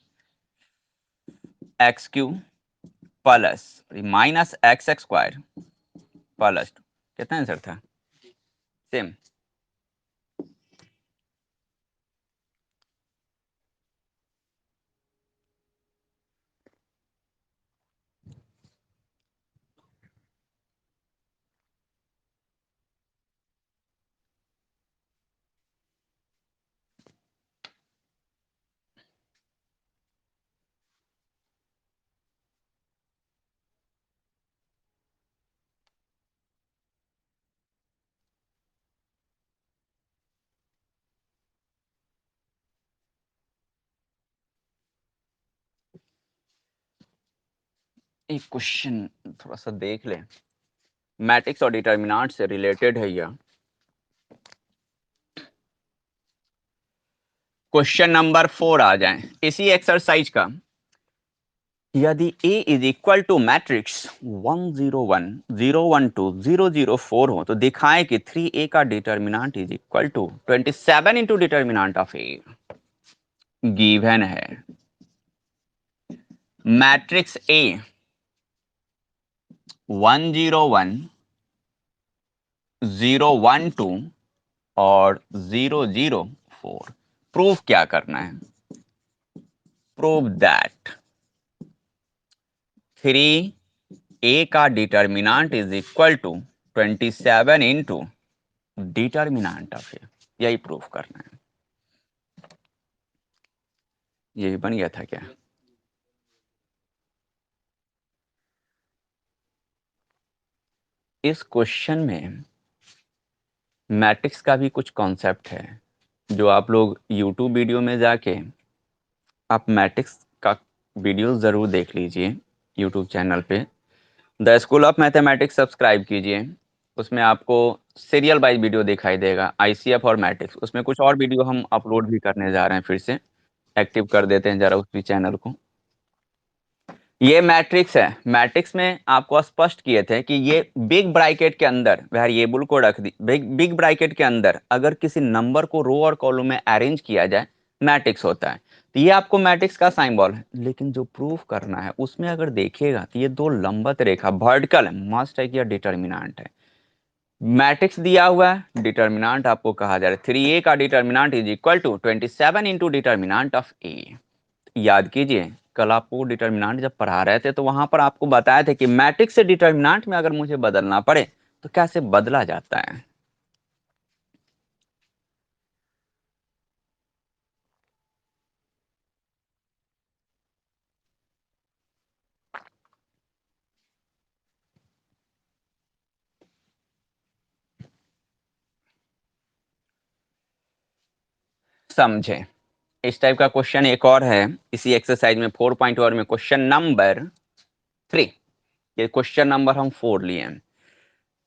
x cube plus minus x square plus 2। कितना आंसर था? सेम। एक क्वेश्चन थोड़ा सा देख लें, मैट्रिक्स और डिटरमिनेंट से रिलेटेड है यह। क्वेश्चन नंबर 4 आ जाए इसी एक्सरसाइज का। यदि A is equal to matrix 1 0 1 0 1 2 0 0 4 हो तो दिखाएं कि 3A का determinant is equal to 27 into determinant of A। Given है मैट्रिक्स A 1 0 1 0 1 2 और 0 0 4। प्रूफ क्या करना है? प्रूव दैट 3A का determinant is equal to 27 into determinant of A. यही प्रूफ करना है। यही बन गया था क्या? इस क्वेश्चन में मैट्रिक्स का भी कुछ कॉन्सेप्ट है जो आप लोग YouTube वीडियो में जाके आप मैट्रिक्स का वीडियो जरूर देख लीजिए YouTube चैनल पे। The school of mathematics subscribe कीजिए, उसमें आपको सीरियल वाइज वीडियो दिखाई देगा ICF और मैट्रिक्स। उसमें कुछ और वीडियो हम अपलोड भी करने जा रहे हैं, फिर से एक्टिव कर देते हैं जरा उस भी चैनल को। ये मैट्रिक्स है। मैट्रिक्स में आपको स्पष्ट किए थे कि ये बिग ब्रैकेट के अंदर वेरिएबल को रख दी, बिग ब्रैकेट के अंदर अगर किसी नंबर को रो और कॉलम में अरेंज किया जाए मैट्रिक्स होता है। तो ये आपको मैट्रिक्स का सिंबल है, लेकिन जो प्रूफ करना है उसमें अगर देखिएगा तो ये दो लंबवत रेखा वर्टिकल है, मस्ट है कि यह डिटरमिनेंट है। मैट्रिक्स दिया हुआ है, डिटरमिनेंट आपको कहा जा रहा है 3A का determinant is equal to 27 into determinant of A। याद कीजिए कल आपको डिटरमिनेंट जब पढ़ा रहे थे तो वहां पर आपको बताया था कि मैट्रिक्स से डिटरमिनेंट में अगर मुझे बदलना पड़े तो कैसे बदला जाता है। समझे? इस टाइप का क्वेश्चन एक और है इसी एक्सरसाइज में 4.1 में, क्वेश्चन नंबर 3। ये क्वेश्चन नंबर हम 4 लिए हैं।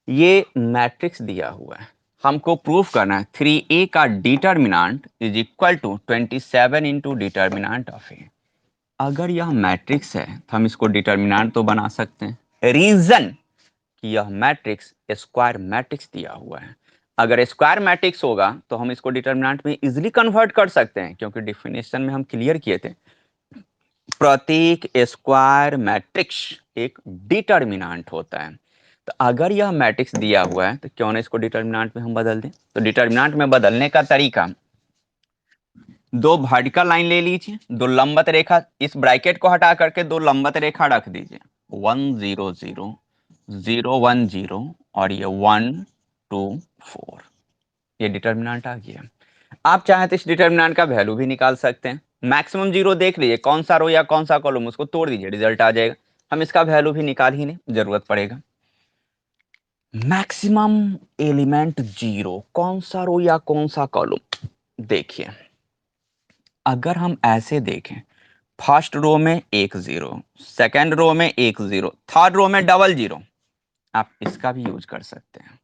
ये मैट्रिक्स दिया हुआ है, हमको प्रूफ करना है 3A का determinant is equal to 27 into determinant of A. अगर यह मैट्रिक्स है तो हम इसको डिटरमिनेंट तो बना सकते हैं, रीजन कि यह मैट्रिक्स स्क्वायर मैट्रिक्स दिया हुआ है। अगर स्क्वायर मैट्रिक्स होगा तो हम इसको डिटर्मिनेंट में इजीली कन्वर्ट कर सकते हैं, क्योंकि डिफिनेशन में हम क्लियर किए थे प्रत्येक स्क्वायर मैट्रिक्स एक डिटर्मिनेंट होता है। तो अगर यह मैट्रिक्स दिया हुआ है तो क्यों ना इसको डिटर्मिनेंट में हम बदल दें। तो डिटर्मिनेंट में बदलने का तरीका, दो वर्टिकल लाइन ले लीजिए, दो लंबवत रेखा, इस ब्रैकेट को हटा करके दो लंबवत रेखा रख दीजिए, 1 0 0 0 1 0 और ये 1 2 4, ये डिटर्मिनेंट आ गया। आप चाहे तो इस डिटर्मिनेंट का वैल्यू भी निकाल सकते हैं। मैक्सिमम जीरो देख लीजिए कौन सा रो या कौन सा कॉलम, उसको तोड़ दीजिए, रिजल्ट आ जाएगा। हम इसका वैल्यू भी निकाल ही नहीं, जरूरत पड़ेगा। मैक्सिमम एलिमेंट जीरो, कौन सा रो या कौन सा कॉलम। देखिए अगर हम ऐसे देखें, फर्स्ट रो में एक जीरो, सेकेंड रो में एक जीरो, थर्ड रो में डबल जीरो, आप इसका भी यूज कर सकते हैं।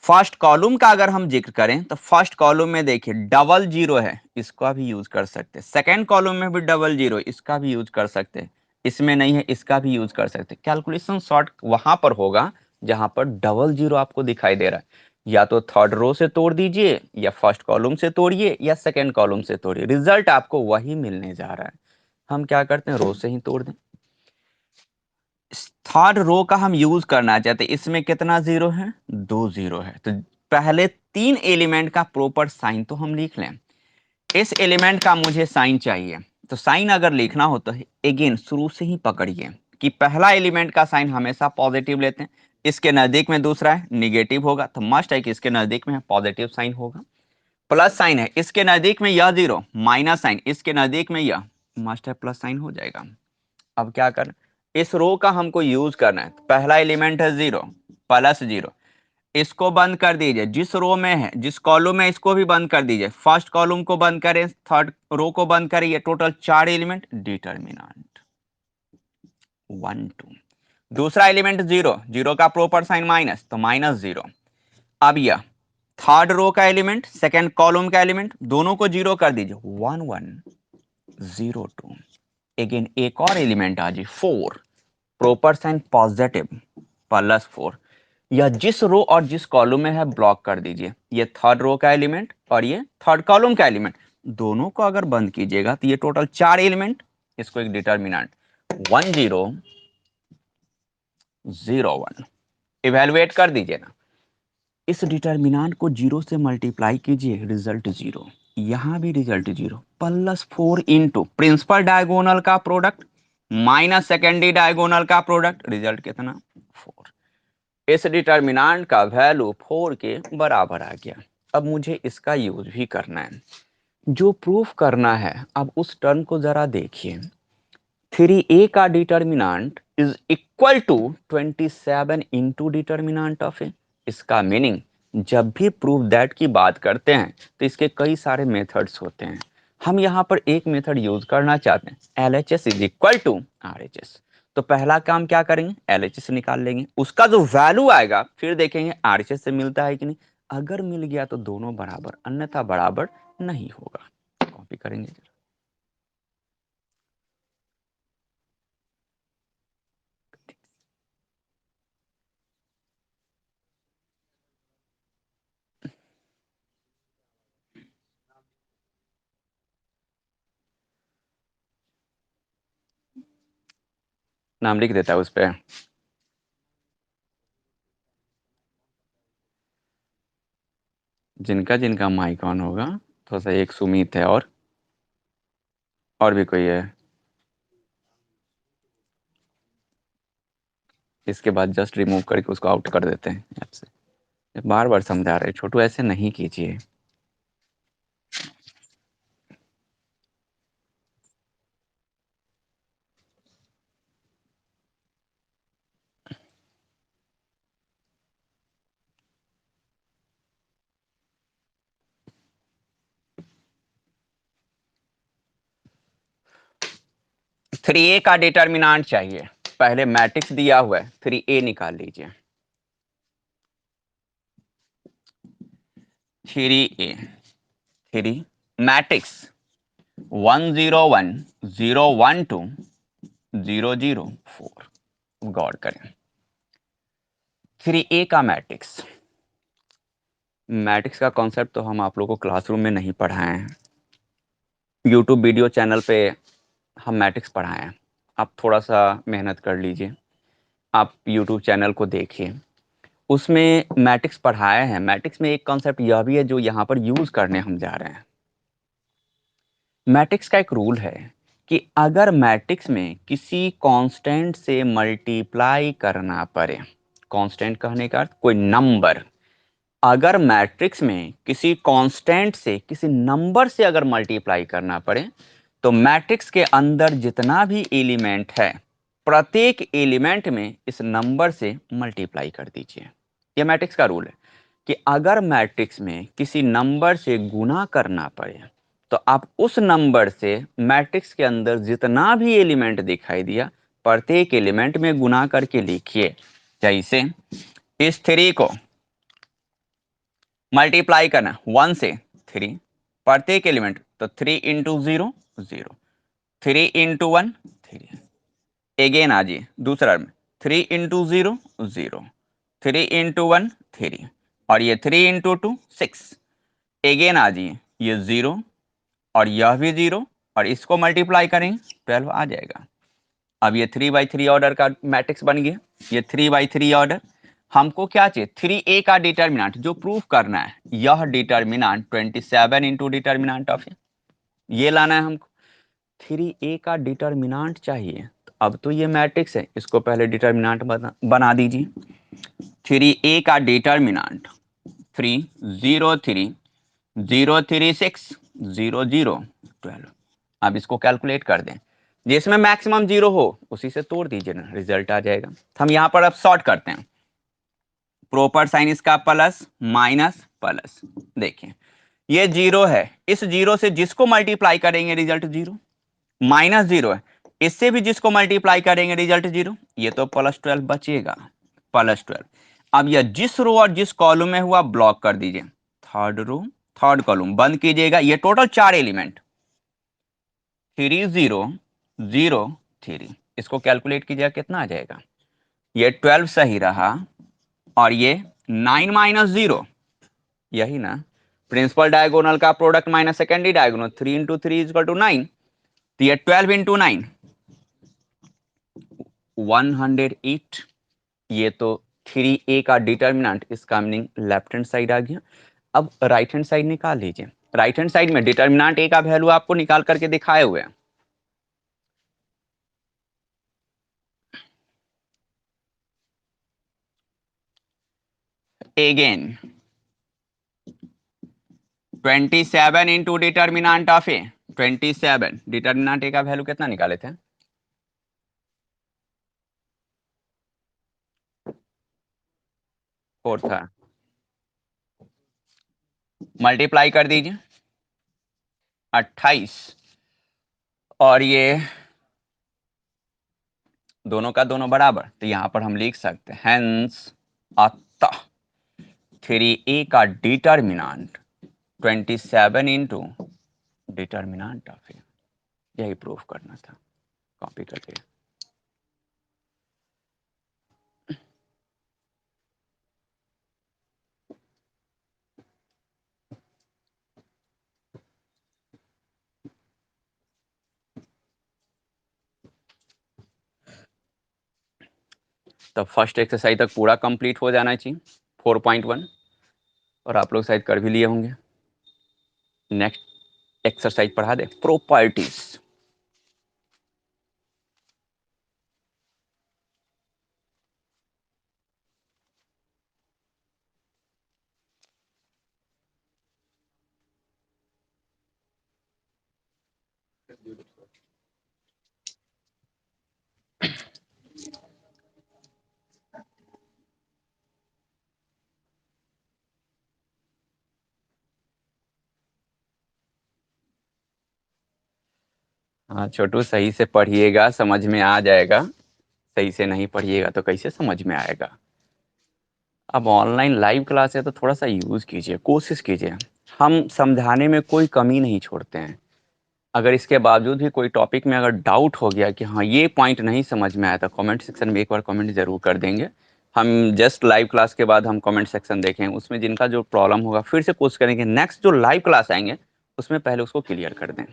फर्स्ट कॉलम का अगर हम जिक्र करें तो फर्स्ट कॉलम में देखिए डबल जीरो है, इसका भी यूज कर सकते हैं। सेकेंड कॉलम में भी डबल जीरो, इसका भी यूज कर सकते हैं। इसमें नहीं है, इसका भी यूज कर सकते हैं। कैलकुलेशन शॉर्ट वहां पर होगा जहां पर डबल जीरो आपको दिखाई दे रहा है। या तो थर्ड रो से तोड़ दीजिए, या फर्स्ट कॉलम से तोड़िए, या सेकेंड कॉलम से तोड़िए, रिजल्ट आपको वही मिलने जा रहा है। हम क्या करते हैं, रो से ही तोड़ दें। थर्ड रो का हम यूज करना चाहते हैं, इसमें कितना जीरो है, दो जीरो है। तो पहले तीन एलिमेंट का प्रॉपर साइन तो हम लिख लें। इस एलिमेंट का मुझे साइन चाहिए, तो साइन अगर लिखना हो तो अगेन शुरू से ही पकड़िए कि पहला एलिमेंट का साइन हमेशा पॉजिटिव लेते हैं। इसके नजदीक में दूसरा है निगेटिव होगा, तो मस्ट है कि इसके नजदीक में पॉजिटिव साइन होगा। प्लस साइन है, इसके नजदीक में यह जीरो, माइनस साइन, इसके नजदीक में यह, मस्ट है प्लस साइन हो जाएगा। अब क्या कर, इस रो का हमको यूज करना है। पहला एलिमेंट है जीरो, प्लस जीरो, इसको बंद कर दीजिए। जिस रो में है, जिस कॉलम में, इसको भी बंद कर दीजिए। फर्स्ट कॉलम को बंद करें, थर्ड रो को बंद करें, ये टोटल चार एलिमेंट, डिटर्मिनेंट 1 2। दूसरा एलिमेंट जीरो, जीरो का प्रॉपर साइन माइनस, तो माइनस जीरो। अब यह थर्ड रो का एलिमेंट, सेकेंड कॉलम का एलिमेंट, दोनों को जीरो कर दीजिए, 1 1 0 2। अगेन एक और एलिमेंट आ जी, four, proper sign positive, plus four. यह जिस रो और जिस कॉलम में है ब्लॉक कर दीजिए। ये थर्ड रो का एलिमेंट और ये थर्ड कॉलम का एलिमेंट, दोनों को अगर बंद कीजिएगा तो ये टोटल चार एलिमेंट, इसको एक डिटर्मिनेंट 1 0 0 1, इवेलुएट कर दीजिए ना। इस डिटर्मिनेंट को जीरो से मल्टीप्लाई कीजिए, रिजल्ट जीरो, यहां भी result zero, plus four into principal diagonal का प्रोडक्ट माइनस सेकेंडरी डायगोनल का प्रोडक्ट, रिजल्ट कितना, फोर। इस डिटर्मिनेंट का वैल्यू 4 के बराबर आ गया। अब मुझे इसका यूज भी करना है, जो प्रूफ करना है। अब उस टर्म को जरा देखिए, 3a का determinant is equal to 27 into determinant of A. इसका मीनिंग, जब भी प्रूफ दैट की बात करते हैं तो इसके कई सारे मेथड्स होते हैं। हम यहाँ पर एक मेथड यूज करना चाहते हैं, LHS is equal to RHS। तो पहला काम क्या करेंगे, LHS निकाल लेंगे, उसका जो वैल्यू आएगा फिर देखेंगे RHS से मिलता है कि नहीं। अगर मिल गया तो दोनों बराबर, अन्यथा बराबर नहीं होगा। कॉपी करेंगे, नाम लिख देता है उस पर। जिनका जिनका माइक ऑन होगा, थोड़ा सा, एक सुमित है और भी कोई है। इसके बाद जस्ट रिमूव करके उसको आउट कर देते हैं ऐप से। बार बार समझा रहे छोटू, ऐसे नहीं कीजिए। थ्री ए का डिटर्मिनेंट चाहिए, पहले मैट्रिक्स दिया हुआ है, 3a निकाल लीजिए। 3a, three matrix 1 0 1 0 1 2 0 0 4। गौर करें, 3A का मैट्रिक्स। मैट्रिक्स का कॉन्सेप्ट तो हम आप लोगों को क्लासरूम में नहीं पढ़ाए हैं, यूट्यूब वीडियो चैनल पे हम मैट्रिक्स पढ़ाए हैं। आप थोड़ा सा मेहनत कर लीजिए, आप यूट्यूब चैनल को देखिए, उसमें मैट्रिक्स पढ़ाया है। मैट्रिक्स में एक कॉन्सेप्ट यह भी है जो यहाँ पर यूज करने हम जा रहे हैं। मैट्रिक्स का एक रूल है कि अगर मैट्रिक्स में किसी कांस्टेंट से मल्टीप्लाई करना पड़े, कांस्टेंट कहने का अर्थ कोई नंबर, अगर मैट्रिक्स में किसी कांस्टेंट से किसी नंबर से अगर मल्टीप्लाई करना पड़े तो मैट्रिक्स के अंदर जितना भी एलिमेंट है प्रत्येक एलिमेंट में इस नंबर से मल्टीप्लाई कर दीजिए। यह मैट्रिक्स का रूल है कि अगर मैट्रिक्स में किसी नंबर से गुना करना पड़े तो आप उस नंबर से मैट्रिक्स के अंदर जितना भी एलिमेंट दिखाई दिया प्रत्येक एलिमेंट में गुना करके लिखिए। जैसे इस 3 को मल्टीप्लाई करना 1 से 3 प्रत्येक एलिमेंट, तो 3 इंटू 0 0, 3 इंटू 1 3, अगेन आ जाइए दूसरा में 3 इंटू 0 0, 3 इंटू 1 3, और ये 3 इंटू 2 6, अगेन आ जाइए ये 0 और यह भी 0 और इसको मल्टीप्लाई करेंगे 12 आ जाएगा। अब ये 3/3 ऑर्डर का मैट्रिक्स बन गया। ये 3/3 ऑर्डर, हमको क्या चाहिए 3A का डिटर्मिनेंट जो प्रूफ करना है, यह डिटर्मिनेंट 27 इंटू डिटर्मिनेंट ऑफ ये लाना है हमको। 3A का डिटर्मिनेंट चाहिए, तो अब तो ये मैट्रिक्स है, इसको पहले डिटर्मिनेंट बना दीजिए। 3A का डिटर्मिनेंट 3 0 3 0 3 6 0 0 12। अब इसको कैलकुलेट कर दें, जिसमें मैक्सिमम 0 हो उसी से तोड़ दीजिए ना, रिजल्ट आ जाएगा। हम यहां पर अब सॉर्ट करते हैं, प्रॉपर साइन इसका प्लस माइनस प्लस। देखिए ये 0 है, इस 0 से जिसको मल्टीप्लाई करेंगे रिजल्ट 0, माइनस 0 है, इससे भी जिसको मल्टीप्लाई करेंगे रिजल्ट 0, ये तो +12 बचेगा, +12। अब यह जिस रो और जिस कॉलम में हुआ ब्लॉक कर दीजिए, थर्ड रो थर्ड कॉलम बंद कीजिएगा। ये टोटल 4 एलिमेंट 3 0 0 3, इसको कैलकुलेट कीजिएगा कितना आ जाएगा। ये 12 सही रहा और ये 9 माइनस 0, यही ना प्रिंसिपल डायगोनल का product minus secondary diagonal, 3 into 3 is equal to 9, तो ये 12 इंटू 9 108। ये तो 3A का डिटर्मिनेंट, इसका मीनिंग लेफ्ट हैंड साइड आ गया। अब राइट हैंड साइड निकाल लीजिए। राइट हैंड साइड में डिटर्मिनेंट A का वैल्यू आपको निकाल करके दिखाए हुए हैं। Again 27 into determinant of A, 27 determinant A का वैल्यू कितना निकाले थे, 4 था, मल्टीप्लाई कर दीजिए 28, और ये दोनों का दोनों बराबर, तो यहां पर हम लिख सकते हैं हेंस अतः 3A का determinant 27 into determinant of A, यही प्रूफ करना था। कॉपी करके तब फर्स्ट एक्सरसाइज तक पूरा कंप्लीट हो जाना चाहिए 4.1, और आप लोग शायद कर भी लिए होंगे। नेक्स्ट एक्सरसाइज पढ़ा दे, प्रॉपर्टीज। हाँ छोटू, सही से पढ़िएगा समझ में आ जाएगा, सही से नहीं पढ़िएगा तो कैसे समझ में आएगा। अब ऑनलाइन लाइव क्लास है तो थोड़ा सा यूज कीजिए, कोशिश कीजिए। हम समझाने में कोई कमी नहीं छोड़ते हैं, अगर इसके बावजूद भी कोई टॉपिक में अगर डाउट हो गया कि हाँ ये पॉइंट नहीं समझ में आया, तो कमेंट सेक्शन में एक बार कमेंट जरूर कर देंगे। हम जस्ट लाइव क्लास के बाद हम कमेंट सेक्शन देखेंगे, उसमें जिनका जो प्रॉब्लम होगा फिर से कोशिश करेंगे नेक्स्ट जो लाइव क्लास आएंगे उसमें पहले उसको क्लियर कर दें।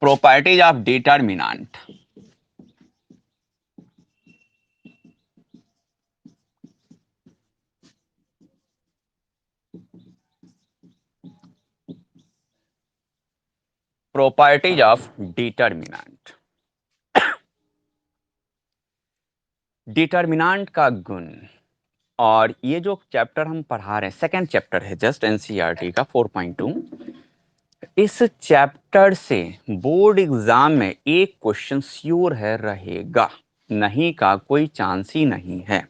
Properties of determinant. Properties of determinant. Determinant का गुण। और ये जो चैप्टर हम पढ़ा रहे हैं सेकंड चैप्टर है जस्ट एनसीईआरटी का 4.2। इस चैप्टर से बोर्ड एग्जाम में एक क्वेश्चन श्योर है रहेगा, नहीं का कोई चांस ही नहीं है।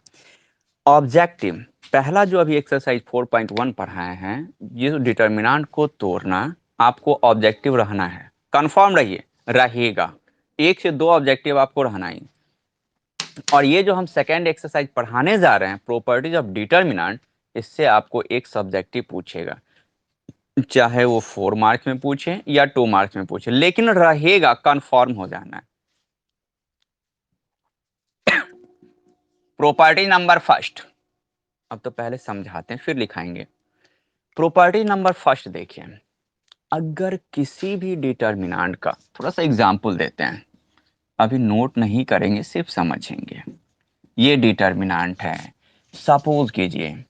ऑब्जेक्टिव पहला जो अभी एक्सरसाइज 4.1 पढ़ाए हैं, ये जो डिटरमिनेंट को तोड़ना, आपको ऑब्जेक्टिव रहना है, कंफर्म रहिए रहेगा, एक से दो ऑब्जेक्टिव आपको रहना ही। और ये जो हम सेकेंड एक्सरसाइज पढ़ाने जा रहे हैं प्रॉपर्टीज ऑफ डिटरमिनेंट, इससे आपको एक सब्जेक्टिव पूछेगा, चाहे वो 4 मार्क्स में पूछे या 2 मार्क्स में पूछे, लेकिन रहेगा, कंफर्म हो जाना है। प्रॉपर्टी नंबर फर्स्ट, अब तो पहले समझाते हैं फिर लिखाएंगे। प्रॉपर्टी नंबर फर्स्ट देखिए, अगर किसी भी डिटरमिनेंट का, थोड़ा सा एग्जांपल देते हैं, अभी नोट नहीं करेंगे सिर्फ समझेंगे। ये डिटरमिनेंट है, सपोज कीजिए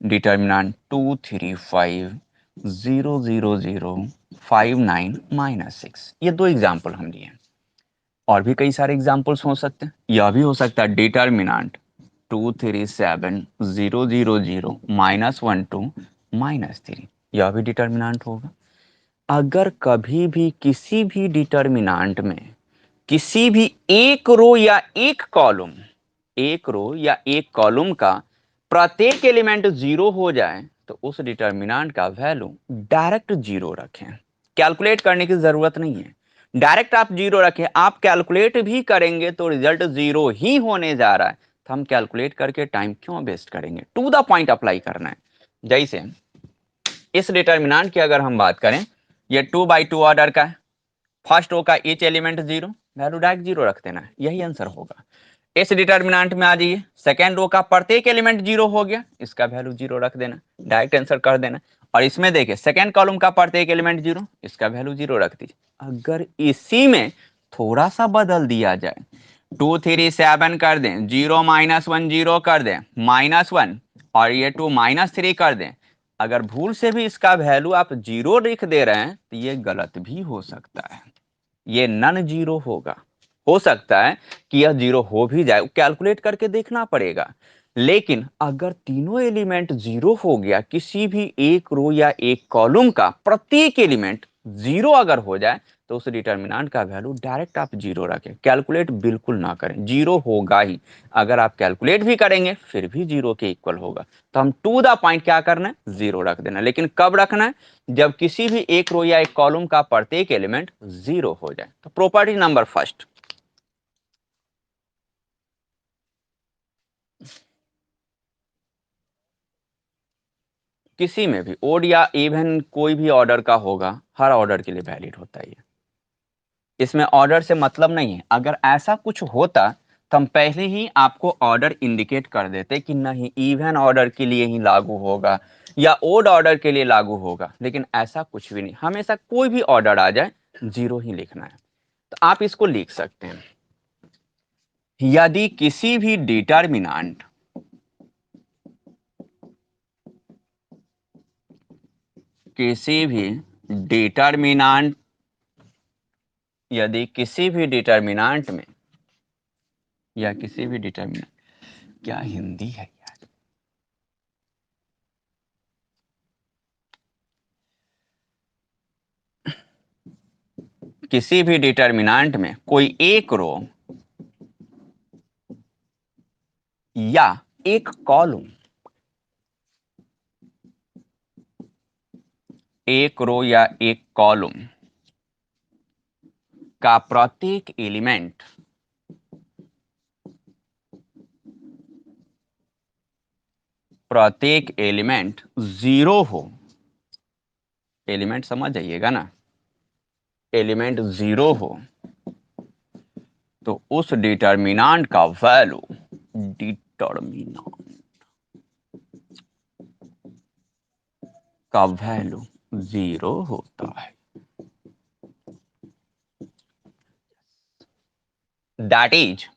डिटरमिनेंट 2 3 5 0 0 0 5 9 -6। ये दो एग्जाम्पल हम लिए, और भी कई सारे एग्जाम्पल्स हो सकते हैं। यह भी हो सकता है डिटरमिनेंट 2 3 7 0 0 0 -1 2 -3, यह भी डिटरमिनेंट होगा। अगर कभी भी किसी भी डिटरमिनेंट में किसी भी एक रो या एक कॉलम, एक रो या एक कॉलम का प्रत्येक एलिमेंट जीरो हो जाए, तो उस डिटरमिनेंट का वैल्यू डायरेक्ट जीरो रखें, कैलकुलेट करने की जरूरत नहीं है, डायरेक्ट आप जीरो रखें। आप कैलकुलेट भी करेंगे तो रिजल्ट जीरो ही होने जा रहा है, तो हम कैलकुलेट करके टाइम क्यों वेस्ट करेंगे, टू द पॉइंट अप्लाई करना है। जैसे इस डिटरमिनेंट की अगर हम बात करें, ये 2/2 ऑर्डर का है, फर्स्ट रो का each element zero, value direct zero रख देना, यही आंसर होगा। इस डिटरमिनेंट में आ जाइए, सेकेंड रो का प्रत्येक एलिमेंट जीरो हो गया, इसका वैल्यू जीरो रख देना, डायरेक्ट आंसर कर देना। और इसमें देखिए सेकेंड कॉलम का प्रत्येक एलिमेंट जीरो, इसका वैल्यू जीरो रख दीजिए। अगर इसी में थोड़ा सा बदल दिया जाए, 2 3 7 कर दें, 0 -1 0 कर दें, -1, और ये 2 -3 कर दें, अगर भूल से भी इसका वैल्यू आप जीरो लिख दे रहे हैं तो ये गलत भी हो सकता है, ये नन जीरो होगा। हो सकता है कि यह जीरो हो भी जाए, कैलकुलेट करके देखना पड़ेगा। लेकिन अगर तीनों एलिमेंट जीरो हो गया, किसी भी एक रो या एक कॉलम का प्रत्येक एलिमेंट जीरो अगर हो जाए, तो उस डिटरमिनेंट का वैल्यू डायरेक्ट आप जीरो रखें, कैलकुलेट बिल्कुल ना करें, जीरो होगा ही। अगर आप कैलकुलेट भी करेंगे फिर भी जीरो के इक्वल होगा, तो हम टू द पॉइंट क्या करना है, जीरो रख देना। लेकिन कब रखना है, जब किसी भी एक रो या एक कॉलम का प्रत्येक एलिमेंट जीरो हो जाए। तो प्रॉपर्टी नंबर फर्स्ट, किसी में भी ओड या इवन कोई भी ऑर्डर का होगा, हर ऑर्डर के लिए वैलिड होता है। इसमें ऑर्डर से मतलब नहीं है, अगर ऐसा कुछ होता तो हम पहले ही आपको ऑर्डर इंडिकेट कर देते कि नहीं इवन ऑर्डर के लिए ही लागू होगा या ओड ऑर्डर के लिए लागू होगा, लेकिन ऐसा कुछ भी नहीं, हमेशा कोई भी ऑर्डर आ जाए जीरो ही लिखना है। तो आप इसको लिख सकते हैं, यदि किसी भी डिटरमिनेंट किसी भी डिटरमिनेंट यदि किसी भी डिटरमिनेंट में या किसी भी डिटरमिनेंट, क्या हिंदी है यार, किसी भी डिटरमिनेंट में कोई एक रो या एक कॉलम, एक रो या एक कॉलम का प्रत्येक एलिमेंट प्रत्येक एलिमेंट 0 हो, एलिमेंट समझ जाइएगा ना, एलिमेंट 0 हो तो उस डिटर्मिनेंट का वैल्यू, डिटर्मिनेंट का वैल्यू 0 होता है। दैट इज,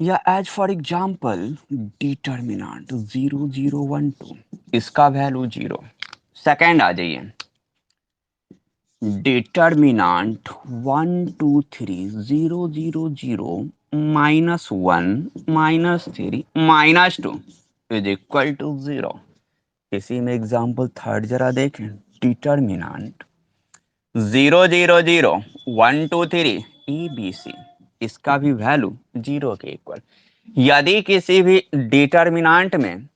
या एज फॉर एग्जाम्पल डिटर्मिनेंट 0 0 1 2, इसका वैल्यू 0। सेकेंड आ जाइए, डिटर्मिनेंट 1 2 3 0 0 0 -1 -3 -2 इज इक्वल टू 0। इसी में एग्जाम्पल थर्ड जरा देखें, डिटर्मिनेंट 0 0 0 1 2 3 ABC, इसका भी वैल्यू 0 के इक्वल। यदि किसी भी डिटर्मिनेंट में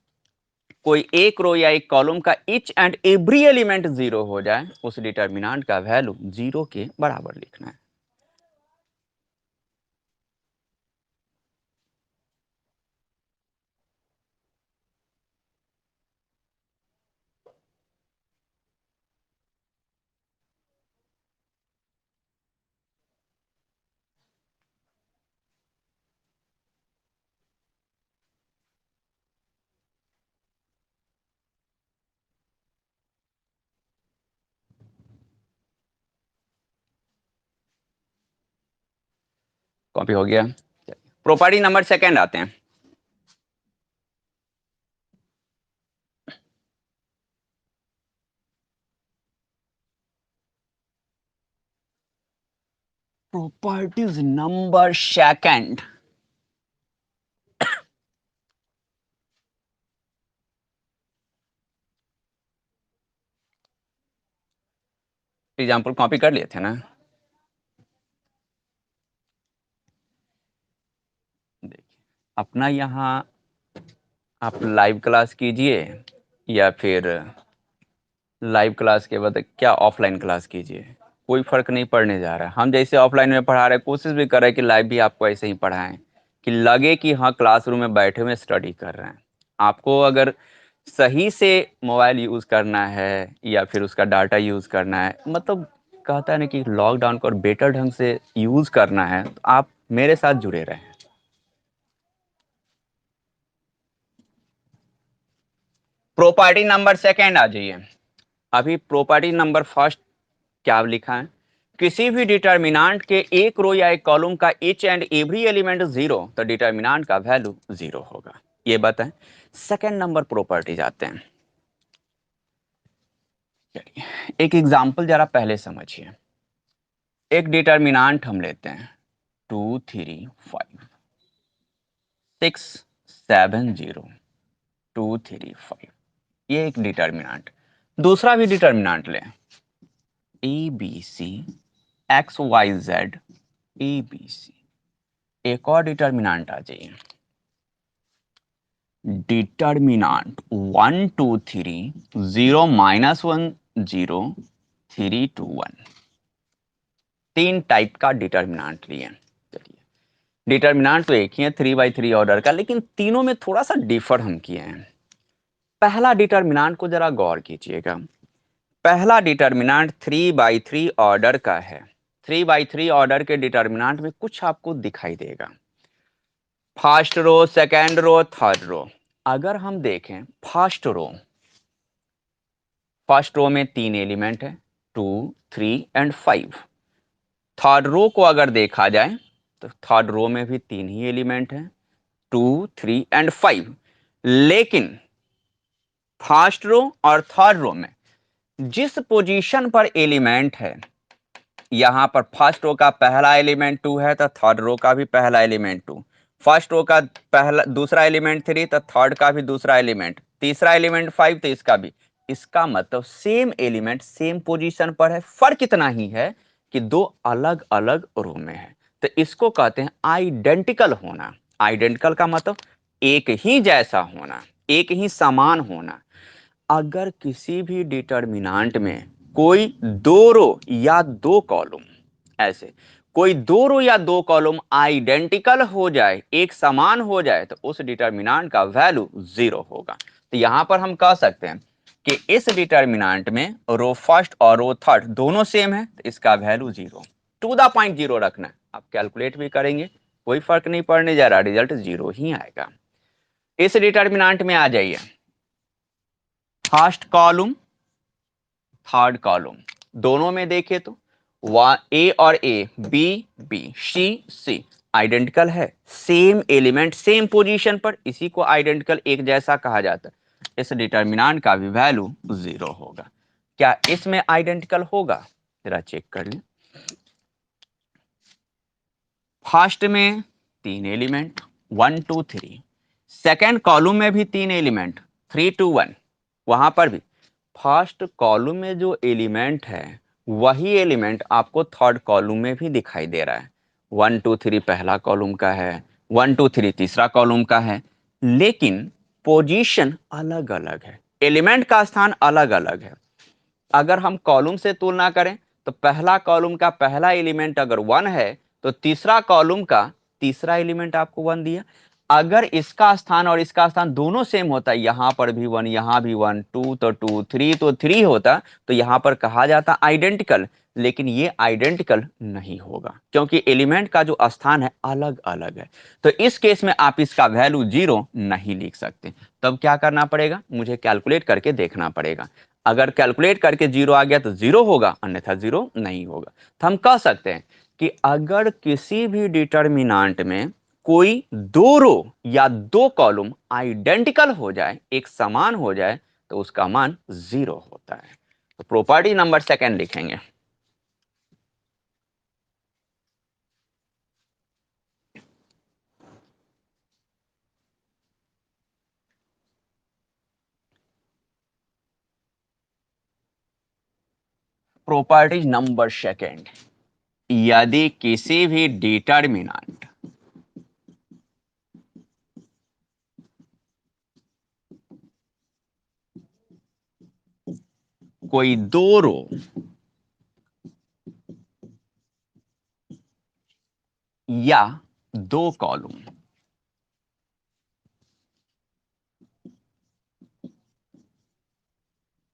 कोई एक रो या एक कॉलम का ईच एंड एवरी एलिमेंट 0 हो जाए, उस डिटर्मिनेंट का वैल्यू 0 के बराबर लिखना है। कॉपी हो गया। प्रॉपर्टी नंबर सेकंड आते हैं। Properties number second, example copy कर लिए थे ना। देखिए अपना यहाँ आप लाइव क्लास कीजिए या फिर लाइव क्लास के बाद क्या ऑफलाइन क्लास कीजिए, कोई फर्क नहीं पड़ने जा रहा है। हम जैसे ऑफलाइन में पढ़ा रहे हैं, कोशिश भी कर रहे हैं कि लाइव भी आपको ऐसे ही पढ़ाएं, कि लगे कि हाँ क्लासरूम में बैठे हुए स्टडी कर रहे हैं। आपको अगर सही से मोबाइल यूज करना है या फिर उसका डाटा यूज करना है, मतलब कहता है ना कि लॉकडाउन को और बेटर ढंग से यूज करना है, तो आप मेरे साथ जुड़े रहें। प्रॉपर्टी नंबर सेकेंड आ जाइए। अभी प्रॉपर्टी नंबर फर्स्ट क्या लिखा है, किसी भी डिटर्मिनेंट के एक रो या एक कॉलम का ईच एंड एवरी एलिमेंट 0, तो डिटर्मिनेंट का वैल्यू 0 होगा। ये बताएं। सेकंड नंबर प्रॉपर्टी जाते हैं। चलिए एक एग्जांपल जरा पहले समझिए। एक डिटर्मिनेंट हम लेते हैं 2 3 5 6 7 0 2 3 5, ये एक डिटर्मिनेंट। दूसरा भी डिटर्मिनेंट लें, a b c x y z a b c. एक और डिटर्मिनेंट आ जाइए, डिटर्मिनेंट 1 2 3 0 -1 0 3 2 1। तीन टाइप का डिटर्मिनेंट लिए। चलिए डिटर्मिनेंट तो एक ही है 3 by 3 ऑर्डर का, लेकिन तीनों में थोड़ा सा डिफर हम किए हैं। पहला डिटर्मिनेंट को जरा गौर कीजिएगा। पहला डिटर्मिनेंट 3 by 3 ऑर्डर का है। 3 by 3 ऑर्डर के डिटर्मिनेंट में कुछ आपको दिखाई देगा, first row, second row, third row. अगर हम देखें फर्स्ट रो में 3 एलिमेंट है, 2 3 एंड 5। थर्ड रो को अगर देखा जाए तो थर्ड रो में भी 3 ही एलिमेंट है, 2 3 एंड 5। लेकिन फर्स्ट रो और थर्ड रो में जिस पोजीशन पर एलिमेंट है, यहां पर फर्स्ट रो का पहला एलिमेंट 2 है तो थर्ड रो का भी पहला एलिमेंट 2, फर्स्ट रो का पहला दूसरा एलिमेंट 3 तो थर्ड का भी दूसरा एलिमेंट, तीसरा एलिमेंट 5 तो इसका भी। इसका मतलब सेम एलिमेंट सेम पोजीशन पर है, फर्क इतना ही है कि दो अलग अलग रो में है। तो इसको कहते हैं आइडेंटिकल होना। आइडेंटिकल का मतलब एक ही जैसा होना, एक ही समान होना। अगर किसी भी डिटर्मिनेंट में कोई दो रो या दो कॉलम, ऐसे कोई दो रो या दो कॉलम आइडेंटिकल हो जाए, एक समान हो जाए, तो उस डिटर्मिनेंट का वैल्यू 0 होगा। तो यहां पर हम कह सकते हैं कि इस डिटर्मिनेंट में रो फर्स्ट और रो थर्ड दोनों सेम है, तो इसका वैल्यू 0, टू द पॉइंट 0 रखना है। आप कैलकुलेट भी करेंगे कोई फर्क नहीं पड़ने जा रहा, रिजल्ट 0 ही आएगा। इस डिटर्मिनेंट में आ जाइए, फर्स्ट कॉलम थर्ड कॉलम दोनों में देखे तो ए और ए, बी बी, सी आइडेंटिकल है, सेम एलिमेंट सेम पोजीशन पर, इसी को आइडेंटिकल एक जैसा कहा जाता है। इस डिटर्मिनेंट का भी वैल्यू 0 होगा। क्या इसमें आइडेंटिकल होगा? जरा चेक कर लें। फर्स्ट में 3 एलिमेंट 1 2 3, सेकेंड कॉलम में भी 3 एलिमेंट 3 2 1, वहां पर भी फर्स्ट कॉलम में जो एलिमेंट है वही एलिमेंट आपको थर्ड कॉलम में भी दिखाई दे रहा है। 1 2 3 पहला कॉलम का है, 1 2 3 तीसरा कॉलम का है, लेकिन पोजीशन अलग अलग है, एलिमेंट का स्थान अलग अलग है। अगर हम कॉलम से तुलना करें तो पहला कॉलम का पहला एलिमेंट अगर 1 है तो तीसरा कॉलम का तीसरा एलिमेंट आपको 1 दिया। अगर इसका स्थान और इसका स्थान दोनों सेम होता, यहां पर भी 1 यहां भी 1, 2 तो 2, 3 तो 3 होता, तो यहां पर कहा जाता आइडेंटिकल। लेकिन ये आइडेंटिकल नहीं होगा क्योंकि एलिमेंट का जो स्थान है अलग अलग है। तो इस केस में आप इसका वैल्यू 0 नहीं लिख सकते। तब क्या करना पड़ेगा? मुझे कैलकुलेट करके देखना पड़ेगा। अगर कैलकुलेट करके 0 आ गया तो 0 होगा, अन्यथा 0 नहीं होगा। तो हम कह सकते हैं कि अगर किसी भी डिटर्मिनेंट में कोई दो रो या दो कॉलम आइडेंटिकल हो जाए, एक समान हो जाए, तो उसका मान 0 होता है। तो प्रॉपर्टी नंबर सेकंड लिखेंगे। प्रॉपर्टी नंबर सेकंड, यदि किसी भी डिटर्मिनेंट कोई दो रो या दो कॉलम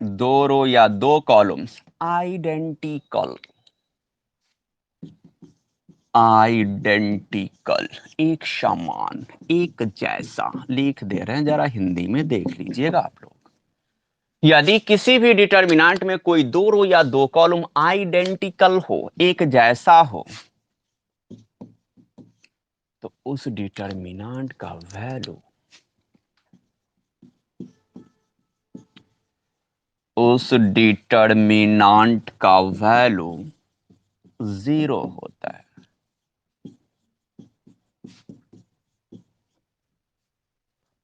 दो रो या दो कॉलम्स आइडेंटिकल आइडेंटिकल एक समान एक जैसा लिख दे रहे हैं, जरा हिंदी में देख लीजिएगा आप लोग। यदि किसी भी डिटर्मिनेंट में कोई दो रो या दो कॉलम आइडेंटिकल हो, एक जैसा हो, तो उस डिटर्मिनेंट का वैल्यू जीरो होता है।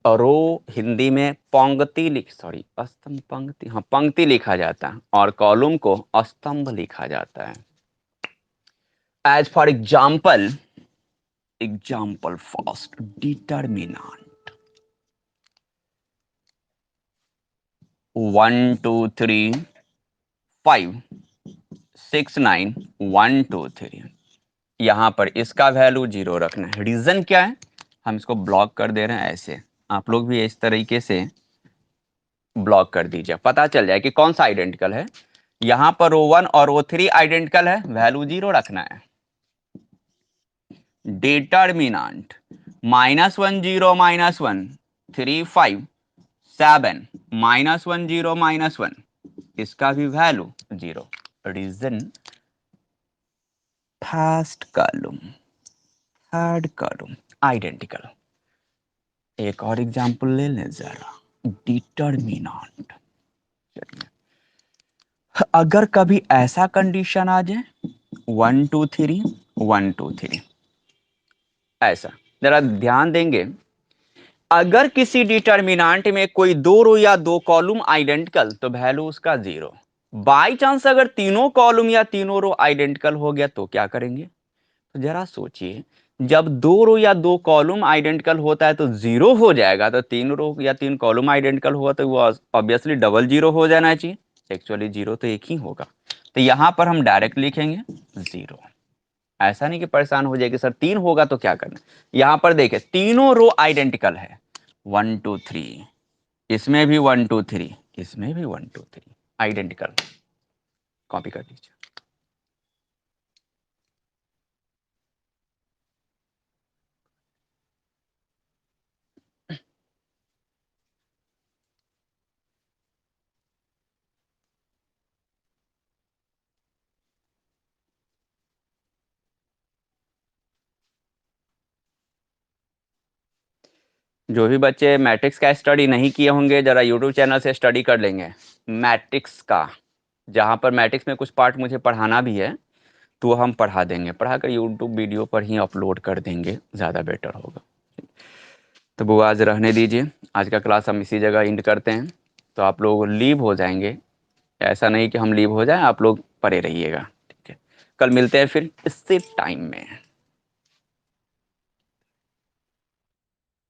रो हिंदी में पंक्ति स्तंभ पंक्ति, हाँ पंक्ति लिखा जाता है, और कॉलम को स्तंभ लिखा जाता है। As for example first determinant 1 2 3 5 6 9 1 2 3, यहां पर इसका वैल्यू 0 रखना है। रीजन क्या है? हम इसको ब्लॉक कर दे रहे हैं ऐसे, आप लोग भी इस तरीके से ब्लॉक कर दीजिए, पता चल जाए कि कौन सा आइडेंटिकल है। यहां पर O1 और O3 आइडेंटिकल है, वैल्यू 0 रखना है। डिटर्मिनेंट -1 0 -1 3 5 7 -1 0 -1, इसका भी value 0। Reason first column third column identical. एक और एग्जांपल ले लें जरा, डिटर्मिनेंट। अगर कभी ऐसा कंडीशन आ जाए 1 2 3 1 2 3 ऐसा, जरा ध्यान देंगे, अगर किसी डिटर्मिनेंट में कोई दो रो या दो कॉलम आइडेंटिकल तो वैल्यू उसका 0। बाई चांस अगर तीनों कॉलम या तीनों रो आइडेंटिकल हो गया तो क्या करेंगे? तो जरा सोचिए, जब दो रो या दो कॉलम आइडेंटिकल होता है तो 0 हो जाएगा, तो तीन रो या तीन कॉलम आइडेंटिकल हुआ तो वो ऑब्वियसली डबल 0 हो जाना चाहिए। एक्चुअली 0 तो एक ही होगा, तो यहां पर हम डायरेक्ट लिखेंगे 0। ऐसा नहीं कि परेशान हो जाए कि सर 3 होगा तो क्या करना। यहां पर देखे तीनों रो आइडेंटिकल है, 1 2 3, इसमें भी 1 2 3, इसमें भी 1 2 3 आइडेंटिकल। कॉपी कर दीजिए। जो भी बच्चे मैट्रिक्स का स्टडी नहीं किए होंगे जरा यूट्यूब चैनल से स्टडी कर लेंगे मैट्रिक्स का। जहाँ पर मैट्रिक्स में कुछ पार्ट मुझे पढ़ाना भी है तो हम पढ़ा देंगे, पढ़ा कर यूट्यूब वीडियो पर ही अपलोड कर देंगे, ज़्यादा बेटर होगा। तो वो आज रहने दीजिए, आज का क्लास हम इसी जगह एंड करते हैं। तो आप लोग लीव हो जाएंगे, ऐसा नहीं कि हम लीव हो जाएं, आप लोग पढ़े रहिएगा, ठीक है। कल मिलते हैं फिर इसी टाइम में।